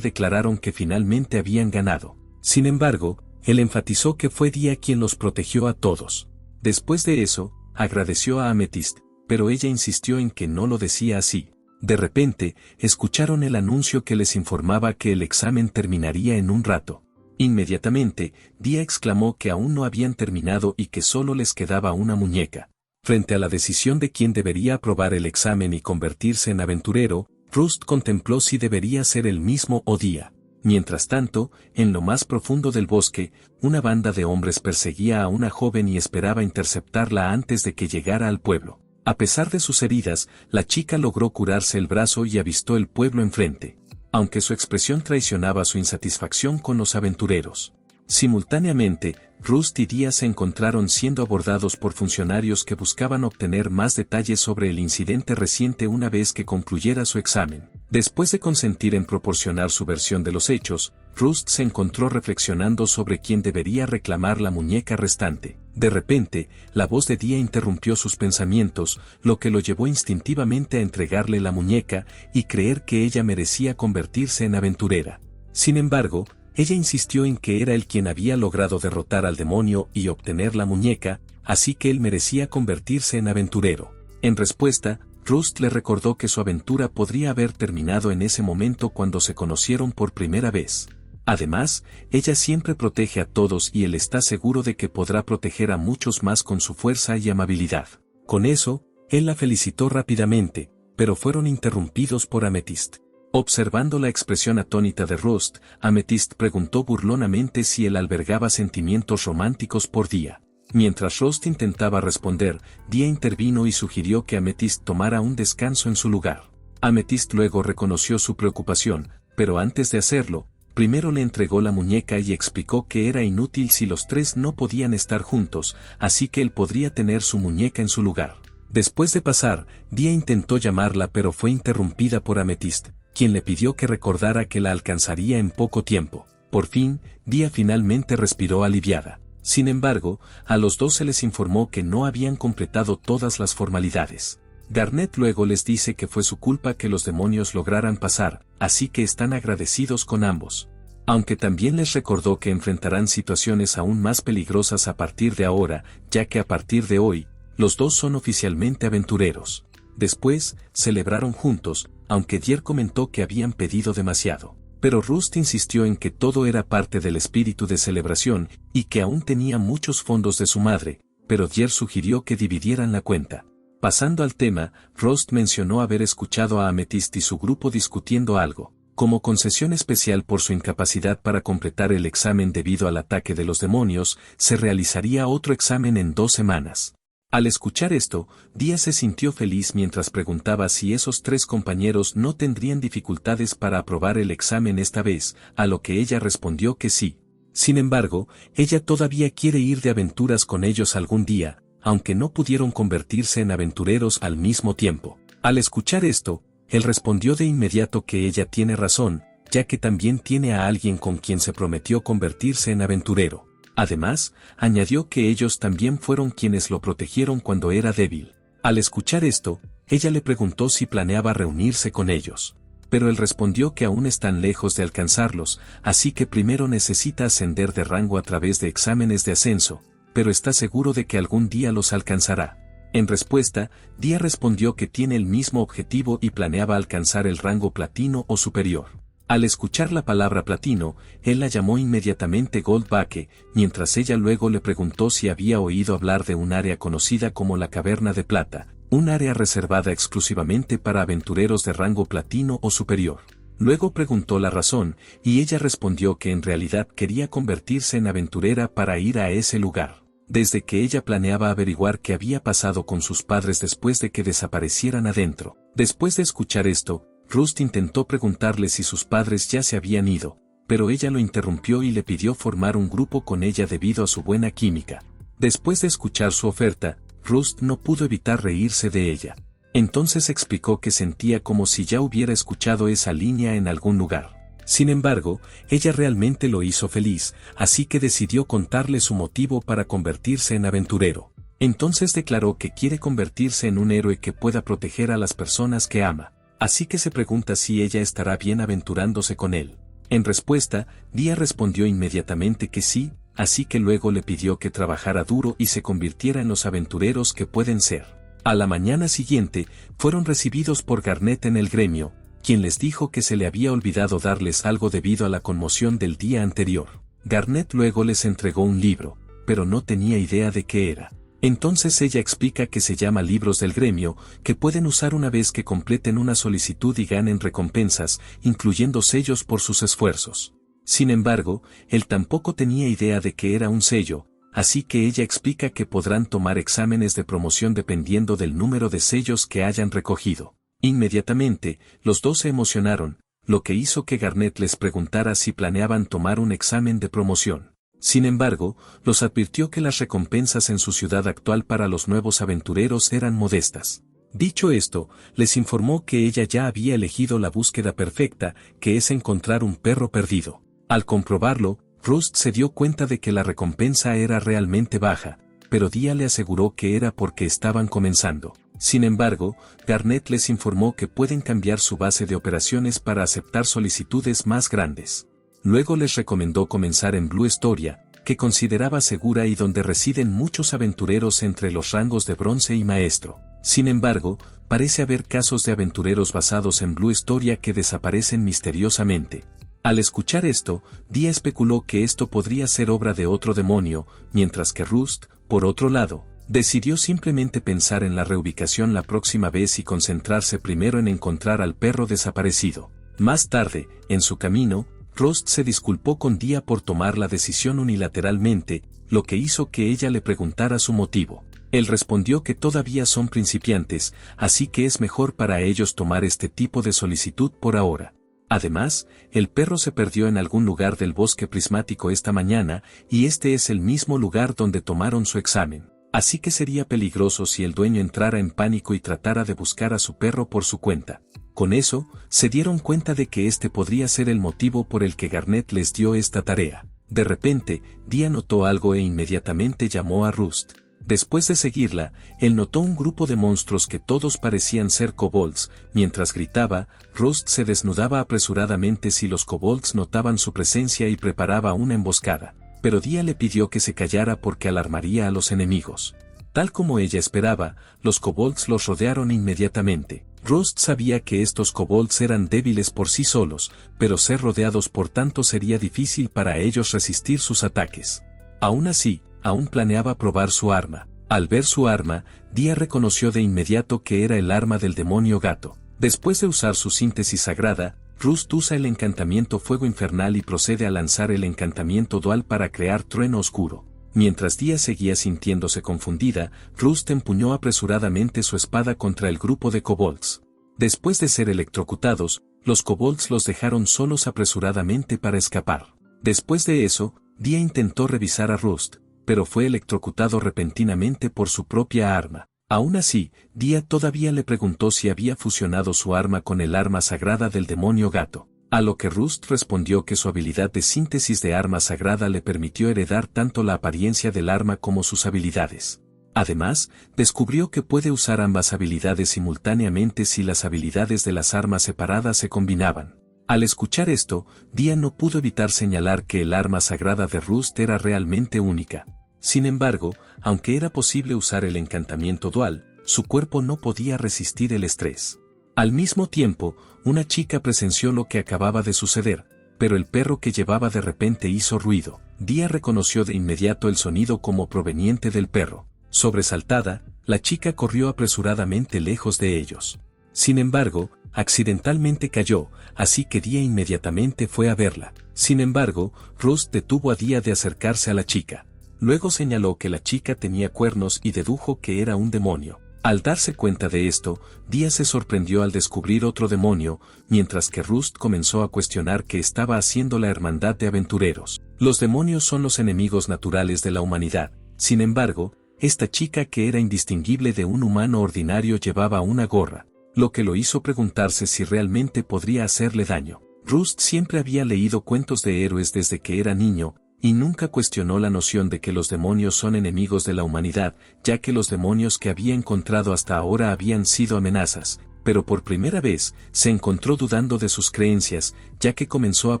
declararon que finalmente habían ganado. Sin embargo, él enfatizó que fue Dia quien los protegió a todos. Después de eso, agradeció a Amethyst, pero ella insistió en que no lo decía así. De repente, escucharon el anuncio que les informaba que el examen terminaría en un rato. Inmediatamente, Dia exclamó que aún no habían terminado y que solo les quedaba una muñeca. Frente a la decisión de quién debería aprobar el examen y convertirse en aventurero, Rust contempló si debería ser él mismo o Dia. Mientras tanto, en lo más profundo del bosque, una banda de hombres perseguía a una joven y esperaba interceptarla antes de que llegara al pueblo. A pesar de sus heridas, la chica logró curarse el brazo y avistó el pueblo enfrente, aunque su expresión traicionaba su insatisfacción con los aventureros. Simultáneamente, Rust y Dia se encontraron siendo abordados por funcionarios que buscaban obtener más detalles sobre el incidente reciente una vez que concluyera su examen. Después de consentir en proporcionar su versión de los hechos, Rust se encontró reflexionando sobre quién debería reclamar la muñeca restante. De repente, la voz de Dia interrumpió sus pensamientos, lo que lo llevó instintivamente a entregarle la muñeca y creer que ella merecía convertirse en aventurera. Sin embargo, ella insistió en que era él quien había logrado derrotar al demonio y obtener la muñeca, así que él merecía convertirse en aventurero. En respuesta, Rust le recordó que su aventura podría haber terminado en ese momento cuando se conocieron por primera vez. Además, ella siempre protege a todos y él está seguro de que podrá proteger a muchos más con su fuerza y amabilidad. Con eso, él la felicitó rápidamente, pero fueron interrumpidos por Amethyst. Observando la expresión atónita de Rust, Amethyst preguntó burlonamente si él albergaba sentimientos románticos por Dia. Mientras Rust intentaba responder, Dia intervino y sugirió que Amethyst tomara un descanso en su lugar. Amethyst luego reconoció su preocupación, pero antes de hacerlo, primero le entregó la muñeca y explicó que era inútil si los tres no podían estar juntos, así que él podría tener su muñeca en su lugar. Después de pasar, Dia intentó llamarla pero fue interrumpida por Amethyst, quien le pidió que recordara que la alcanzaría en poco tiempo. Por fin, Dia finalmente respiró aliviada. Sin embargo, a los dos se les informó que no habían completado todas las formalidades. Garnet luego les dice que fue su culpa que los demonios lograran pasar, así que están agradecidos con ambos. Aunque también les recordó que enfrentarán situaciones aún más peligrosas a partir de ahora, ya que a partir de hoy, los dos son oficialmente aventureros. Después, celebraron juntos, aunque Dier comentó que habían pedido demasiado. Pero Rust insistió en que todo era parte del espíritu de celebración y que aún tenía muchos fondos de su madre, pero Dier sugirió que dividieran la cuenta. Pasando al tema, Rust mencionó haber escuchado a Amethyst y su grupo discutiendo algo. Como concesión especial por su incapacidad para completar el examen debido al ataque de los demonios, se realizaría otro examen en 2 semanas. Al escuchar esto, Dia se sintió feliz mientras preguntaba si esos 3 compañeros no tendrían dificultades para aprobar el examen esta vez, a lo que ella respondió que sí. Sin embargo, ella todavía quiere ir de aventuras con ellos algún día, aunque no pudieron convertirse en aventureros al mismo tiempo. Al escuchar esto, él respondió de inmediato que ella tiene razón, ya que también tiene a alguien con quien se prometió convertirse en aventurero. Además, añadió que ellos también fueron quienes lo protegieron cuando era débil. Al escuchar esto, ella le preguntó si planeaba reunirse con ellos. Pero él respondió que aún están lejos de alcanzarlos, así que primero necesita ascender de rango a través de exámenes de ascenso, pero está seguro de que algún día los alcanzará. En respuesta, Dia respondió que tiene el mismo objetivo y planeaba alcanzar el rango platino o superior. Al escuchar la palabra platino, él la llamó inmediatamente Goldbake, mientras ella luego le preguntó si había oído hablar de un área conocida como la Caverna de Plata, un área reservada exclusivamente para aventureros de rango platino o superior. Luego preguntó la razón, y ella respondió que en realidad quería convertirse en aventurera para ir a ese lugar. Desde que ella planeaba averiguar qué había pasado con sus padres después de que desaparecieran adentro. Después de escuchar esto, Rust intentó preguntarle si sus padres ya se habían ido, pero ella lo interrumpió y le pidió formar un grupo con ella debido a su buena química. Después de escuchar su oferta, Rust no pudo evitar reírse de ella. Entonces explicó que sentía como si ya hubiera escuchado esa línea en algún lugar. Sin embargo, ella realmente lo hizo feliz, así que decidió contarle su motivo para convertirse en aventurero. Entonces declaró que quiere convertirse en un héroe que pueda proteger a las personas que ama, así que se pregunta si ella estará bien aventurándose con él. En respuesta, Dia respondió inmediatamente que sí, así que luego le pidió que trabajara duro y se convirtiera en los aventureros que pueden ser. A la mañana siguiente, fueron recibidos por Garnet en el gremio, quien les dijo que se le había olvidado darles algo debido a la conmoción del día anterior. Garnet luego les entregó un libro, pero no tenía idea de qué era. Entonces ella explica que se llama libros del gremio, que pueden usar una vez que completen una solicitud y ganen recompensas, incluyendo sellos por sus esfuerzos. Sin embargo, él tampoco tenía idea de que era un sello, así que ella explica que podrán tomar exámenes de promoción dependiendo del número de sellos que hayan recogido. Inmediatamente, los dos se emocionaron, lo que hizo que Garnet les preguntara si planeaban tomar un examen de promoción. Sin embargo, los advirtió que las recompensas en su ciudad actual para los nuevos aventureros eran modestas. Dicho esto, les informó que ella ya había elegido la búsqueda perfecta, que es encontrar un perro perdido. Al comprobarlo, Rust se dio cuenta de que la recompensa era realmente baja, pero Dia le aseguró que era porque estaban comenzando. Sin embargo, Garnet les informó que pueden cambiar su base de operaciones para aceptar solicitudes más grandes. Luego les recomendó comenzar en Blue Storia, que consideraba segura y donde residen muchos aventureros entre los rangos de bronce y maestro. Sin embargo, parece haber casos de aventureros basados en Blue Storia que desaparecen misteriosamente. Al escuchar esto, Dia especuló que esto podría ser obra de otro demonio, mientras que Rust, por otro lado, decidió simplemente pensar en la reubicación la próxima vez y concentrarse primero en encontrar al perro desaparecido. Más tarde, en su camino, Rust se disculpó con Dia por tomar la decisión unilateralmente, lo que hizo que ella le preguntara su motivo. Él respondió que todavía son principiantes, así que es mejor para ellos tomar este tipo de solicitud por ahora. Además, el perro se perdió en algún lugar del bosque prismático esta mañana, y este es el mismo lugar donde tomaron su examen. Así que sería peligroso si el dueño entrara en pánico y tratara de buscar a su perro por su cuenta. Con eso, se dieron cuenta de que este podría ser el motivo por el que Garnet les dio esta tarea. De repente, Dia notó algo e inmediatamente llamó a Rust. Después de seguirla, él notó un grupo de monstruos que todos parecían ser kobolds. Mientras gritaba, Rust se desnudaba apresuradamente si los kobolds notaban su presencia y preparaba una emboscada. Pero Dia le pidió que se callara porque alarmaría a los enemigos. Tal como ella esperaba, los kobolds los rodearon inmediatamente. Rust sabía que estos kobolds eran débiles por sí solos, pero ser rodeados por tanto sería difícil para ellos resistir sus ataques. Aún así, aún planeaba probar su arma. Al ver su arma, Dia reconoció de inmediato que era el arma del demonio gato. Después de usar su síntesis sagrada, Rust usa el encantamiento Fuego Infernal y procede a lanzar el encantamiento Dual para crear trueno oscuro. Mientras Dia seguía sintiéndose confundida, Rust empuñó apresuradamente su espada contra el grupo de kobolds. Después de ser electrocutados, los kobolds los dejaron solos apresuradamente para escapar. Después de eso, Dia intentó revisar a Rust, pero fue electrocutado repentinamente por su propia arma. Aún así, Dia todavía le preguntó si había fusionado su arma con el arma sagrada del demonio gato. A lo que Rust respondió que su habilidad de síntesis de arma sagrada le permitió heredar tanto la apariencia del arma como sus habilidades. Además, descubrió que puede usar ambas habilidades simultáneamente si las habilidades de las armas separadas se combinaban. Al escuchar esto, Dia no pudo evitar señalar que el arma sagrada de Rust era realmente única. Sin embargo, aunque era posible usar el encantamiento dual, su cuerpo no podía resistir el estrés. Al mismo tiempo, una chica presenció lo que acababa de suceder, pero el perro que llevaba de repente hizo ruido. Dia reconoció de inmediato el sonido como proveniente del perro. Sobresaltada, la chica corrió apresuradamente lejos de ellos. Sin embargo, accidentalmente cayó, así que Día inmediatamente fue a verla. Sin embargo, Rust detuvo a Día de acercarse a la chica. Luego señaló que la chica tenía cuernos y dedujo que era un demonio. Al darse cuenta de esto, Día se sorprendió al descubrir otro demonio, mientras que Rust comenzó a cuestionar qué estaba haciendo la hermandad de aventureros. Los demonios son los enemigos naturales de la humanidad. Sin embargo, esta chica que era indistinguible de un humano ordinario llevaba una gorra, lo que lo hizo preguntarse si realmente podría hacerle daño. Rust siempre había leído cuentos de héroes desde que era niño, y nunca cuestionó la noción de que los demonios son enemigos de la humanidad, ya que los demonios que había encontrado hasta ahora habían sido amenazas, pero por primera vez se encontró dudando de sus creencias, ya que comenzó a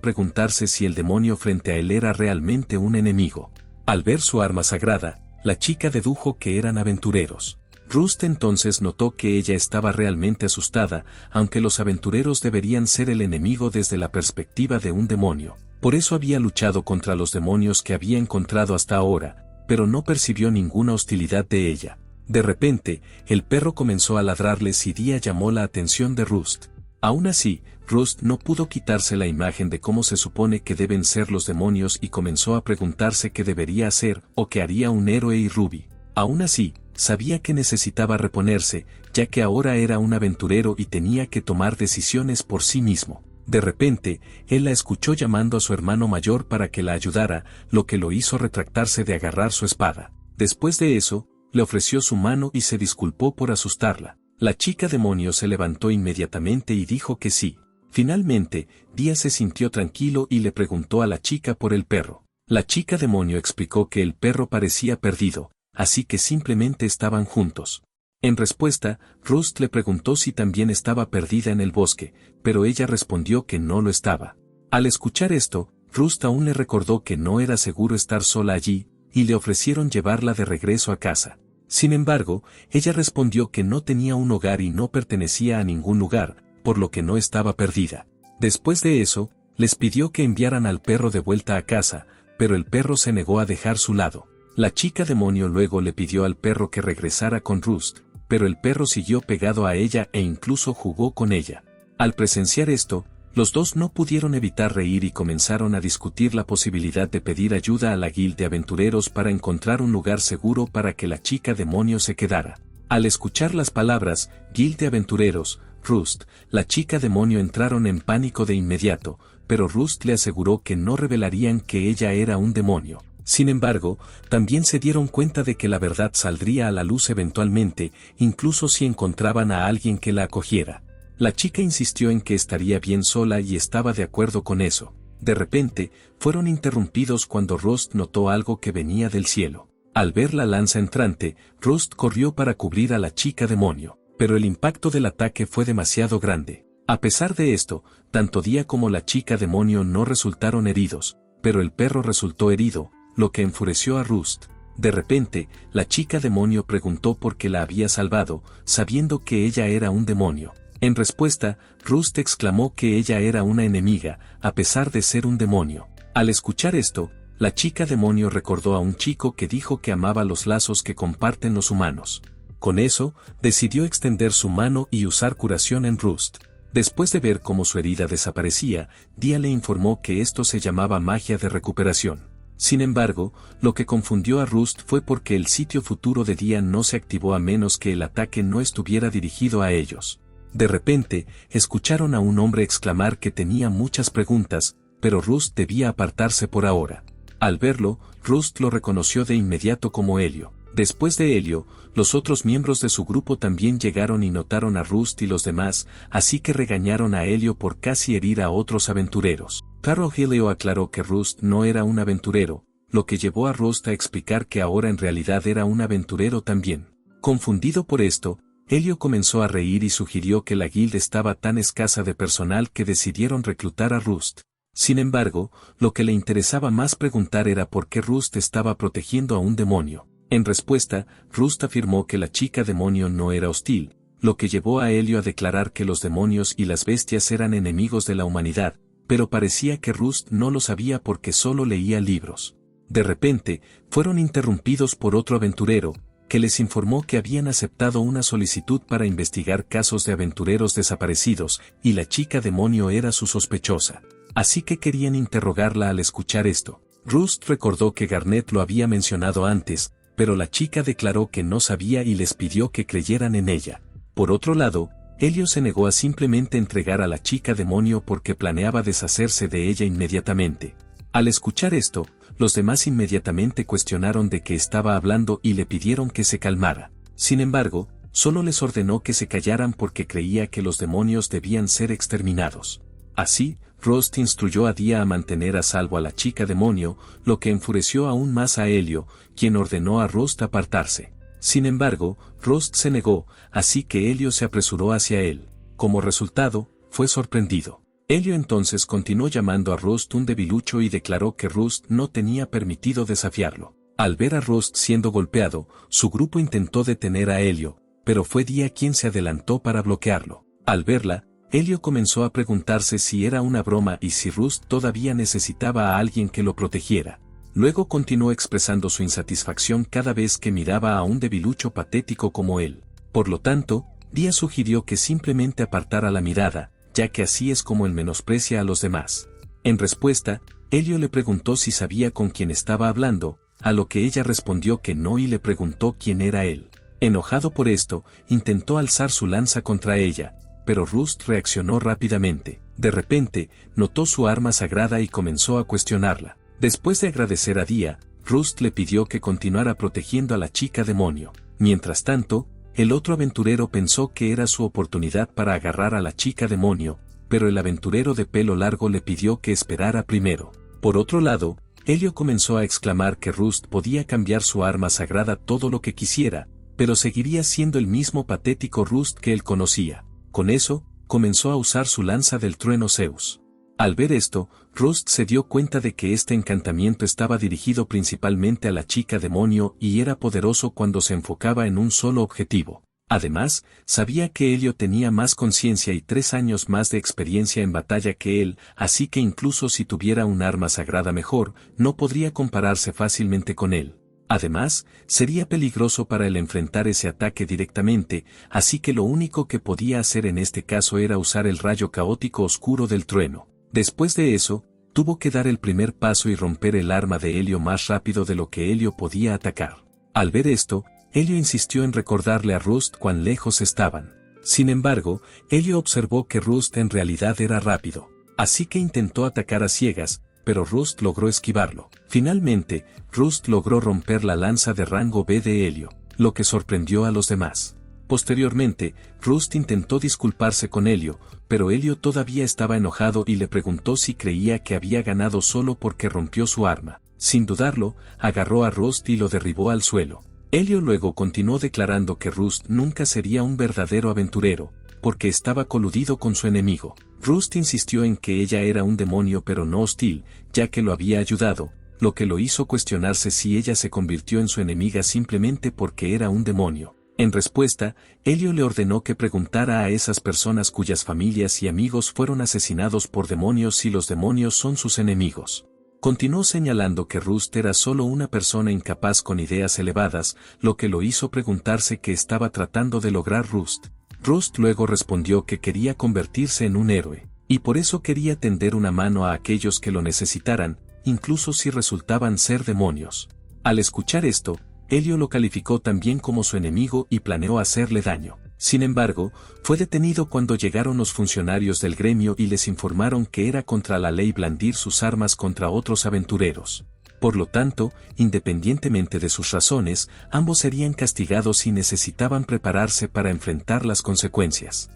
preguntarse si el demonio frente a él era realmente un enemigo. Al ver su arma sagrada, la chica dedujo que eran aventureros. Rust entonces notó que ella estaba realmente asustada, aunque los aventureros deberían ser el enemigo desde la perspectiva de un demonio. Por eso había luchado contra los demonios que había encontrado hasta ahora, pero no percibió ninguna hostilidad de ella. De repente, el perro comenzó a ladrarles y Día llamó la atención de Rust. Aún así, Rust no pudo quitarse la imagen de cómo se supone que deben ser los demonios y comenzó a preguntarse qué debería hacer o qué haría un héroe y Ruby. Aún así, sabía que necesitaba reponerse, ya que ahora era un aventurero y tenía que tomar decisiones por sí mismo. De repente, él la escuchó llamando a su hermano mayor para que la ayudara, lo que lo hizo retractarse de agarrar su espada. Después de eso, le ofreció su mano y se disculpó por asustarla. La chica demonio se levantó inmediatamente y dijo que sí. Finalmente, Díaz se sintió tranquilo y le preguntó a la chica por el perro. La chica demonio explicó que el perro parecía perdido, así que simplemente estaban juntos. En respuesta, Rust le preguntó si también estaba perdida en el bosque, pero ella respondió que no lo estaba. Al escuchar esto, Rust aún le recordó que no era seguro estar sola allí, y le ofrecieron llevarla de regreso a casa. Sin embargo, ella respondió que no tenía un hogar y no pertenecía a ningún lugar, por lo que no estaba perdida. Después de eso, les pidió que enviaran al perro de vuelta a casa, pero el perro se negó a dejar su lado. La chica demonio luego le pidió al perro que regresara con Rust, pero el perro siguió pegado a ella e incluso jugó con ella. Al presenciar esto, los dos no pudieron evitar reír y comenzaron a discutir la posibilidad de pedir ayuda a la guild de aventureros para encontrar un lugar seguro para que la chica demonio se quedara. Al escuchar las palabras, guild de aventureros, Rust, la chica demonio entraron en pánico de inmediato, pero Rust le aseguró que no revelarían que ella era un demonio. Sin embargo, también se dieron cuenta de que la verdad saldría a la luz eventualmente, incluso si encontraban a alguien que la acogiera. La chica insistió en que estaría bien sola y estaba de acuerdo con eso. De repente, fueron interrumpidos cuando Rust notó algo que venía del cielo. Al ver la lanza entrante, Rust corrió para cubrir a la chica demonio, pero el impacto del ataque fue demasiado grande. A pesar de esto, tanto Día como la chica demonio no resultaron heridos, pero el perro resultó herido, lo que enfureció a Rust. De repente, la chica demonio preguntó por qué la había salvado, sabiendo que ella era un demonio. En respuesta, Rust exclamó que ella era una enemiga, a pesar de ser un demonio. Al escuchar esto, la chica demonio recordó a un chico que dijo que amaba los lazos que comparten los humanos. Con eso, decidió extender su mano y usar curación en Rust. Después de ver cómo su herida desaparecía, Día le informó que esto se llamaba magia de recuperación. Sin embargo, lo que confundió a Rust fue porque el sitio futuro de Día no se activó a menos que el ataque no estuviera dirigido a ellos. De repente, escucharon a un hombre exclamar que tenía muchas preguntas, pero Rust debía apartarse por ahora. Al verlo, Rust lo reconoció de inmediato como Helio. Después de Helio, los otros miembros de su grupo también llegaron y notaron a Rust y los demás, así que regañaron a Helio por casi herir a otros aventureros. Claro, Helio aclaró que Rust no era un aventurero, lo que llevó a Rust a explicar que ahora en realidad era un aventurero también. Confundido por esto, Helio comenzó a reír y sugirió que la guild estaba tan escasa de personal que decidieron reclutar a Rust. Sin embargo, lo que le interesaba más preguntar era por qué Rust estaba protegiendo a un demonio. En respuesta, Rust afirmó que la chica demonio no era hostil, lo que llevó a Helio a declarar que los demonios y las bestias eran enemigos de la humanidad, pero parecía que Rust no lo sabía porque solo leía libros. De repente, fueron interrumpidos por otro aventurero, que les informó que habían aceptado una solicitud para investigar casos de aventureros desaparecidos, y la chica demonio era su sospechosa. Así que querían interrogarla al escuchar esto. Rust recordó que Garnet lo había mencionado antes, pero la chica declaró que no sabía y les pidió que creyeran en ella. Por otro lado, Elio se negó a simplemente entregar a la chica demonio porque planeaba deshacerse de ella inmediatamente. Al escuchar esto, los demás inmediatamente cuestionaron de qué estaba hablando y le pidieron que se calmara. Sin embargo, solo les ordenó que se callaran porque creía que los demonios debían ser exterminados. Así, Rust instruyó a Dia a mantener a salvo a la chica demonio, lo que enfureció aún más a Elio, quien ordenó a Rust apartarse. Sin embargo, Rust se negó, así que Elio se apresuró hacia él. Como resultado, fue sorprendido. Elio entonces continuó llamando a Rust un debilucho y declaró que Rust no tenía permitido desafiarlo. Al ver a Rust siendo golpeado, su grupo intentó detener a Elio, pero fue Dia quien se adelantó para bloquearlo. Al verla, Elio comenzó a preguntarse si era una broma y si Rust todavía necesitaba a alguien que lo protegiera. Luego continuó expresando su insatisfacción cada vez que miraba a un debilucho patético como él. Por lo tanto, Dia sugirió que simplemente apartara la mirada, ya que así es como él menosprecia a los demás. En respuesta, Elio le preguntó si sabía con quién estaba hablando, a lo que ella respondió que no y le preguntó quién era él. Enojado por esto, intentó alzar su lanza contra ella, pero Rust reaccionó rápidamente. De repente, notó su arma sagrada y comenzó a cuestionarla. Después de agradecer a Dia, Rust le pidió que continuara protegiendo a la chica demonio. Mientras tanto, el otro aventurero pensó que era su oportunidad para agarrar a la chica demonio, pero el aventurero de pelo largo le pidió que esperara primero. Por otro lado, Elio comenzó a exclamar que Rust podía cambiar su arma sagrada todo lo que quisiera, pero seguiría siendo el mismo patético Rust que él conocía. Con eso, comenzó a usar su lanza del trueno Zeus. Al ver esto, Rust se dio cuenta de que este encantamiento estaba dirigido principalmente a la chica demonio y era poderoso cuando se enfocaba en un solo objetivo. Además, sabía que Elio tenía más conciencia y 3 años más de experiencia en batalla que él, así que incluso si tuviera un arma sagrada mejor, no podría compararse fácilmente con él. Además, sería peligroso para él enfrentar ese ataque directamente, así que lo único que podía hacer en este caso era usar el rayo caótico oscuro del trueno. Después de eso, tuvo que dar el primer paso y romper el arma de Elio más rápido de lo que Elio podía atacar. Al ver esto, Elio insistió en recordarle a Rust cuán lejos estaban. Sin embargo, Elio observó que Rust en realidad era rápido, así que intentó atacar a ciegas, pero Rust logró esquivarlo. Finalmente, Rust logró romper la lanza de rango B de Elio, lo que sorprendió a los demás. Posteriormente, Rust intentó disculparse con Elio, pero Elio todavía estaba enojado y le preguntó si creía que había ganado solo porque rompió su arma. Sin dudarlo, agarró a Rust y lo derribó al suelo. Elio luego continuó declarando que Rust nunca sería un verdadero aventurero, porque estaba coludido con su enemigo. Rust insistió en que ella era un demonio pero no hostil, ya que lo había ayudado, lo que lo hizo cuestionarse si ella se convirtió en su enemiga simplemente porque era un demonio. En respuesta, Elio le ordenó que preguntara a esas personas cuyas familias y amigos fueron asesinados por demonios si los demonios son sus enemigos. Continuó señalando que Rust era solo una persona incapaz con ideas elevadas, lo que lo hizo preguntarse qué estaba tratando de lograr Rust. Rust luego respondió que quería convertirse en un héroe, y por eso quería tender una mano a aquellos que lo necesitaran, incluso si resultaban ser demonios. Al escuchar esto, Elio lo calificó también como su enemigo y planeó hacerle daño. Sin embargo, fue detenido cuando llegaron los funcionarios del gremio y les informaron que era contra la ley blandir sus armas contra otros aventureros. Por lo tanto, independientemente de sus razones, ambos serían castigados y necesitaban prepararse para enfrentar las consecuencias.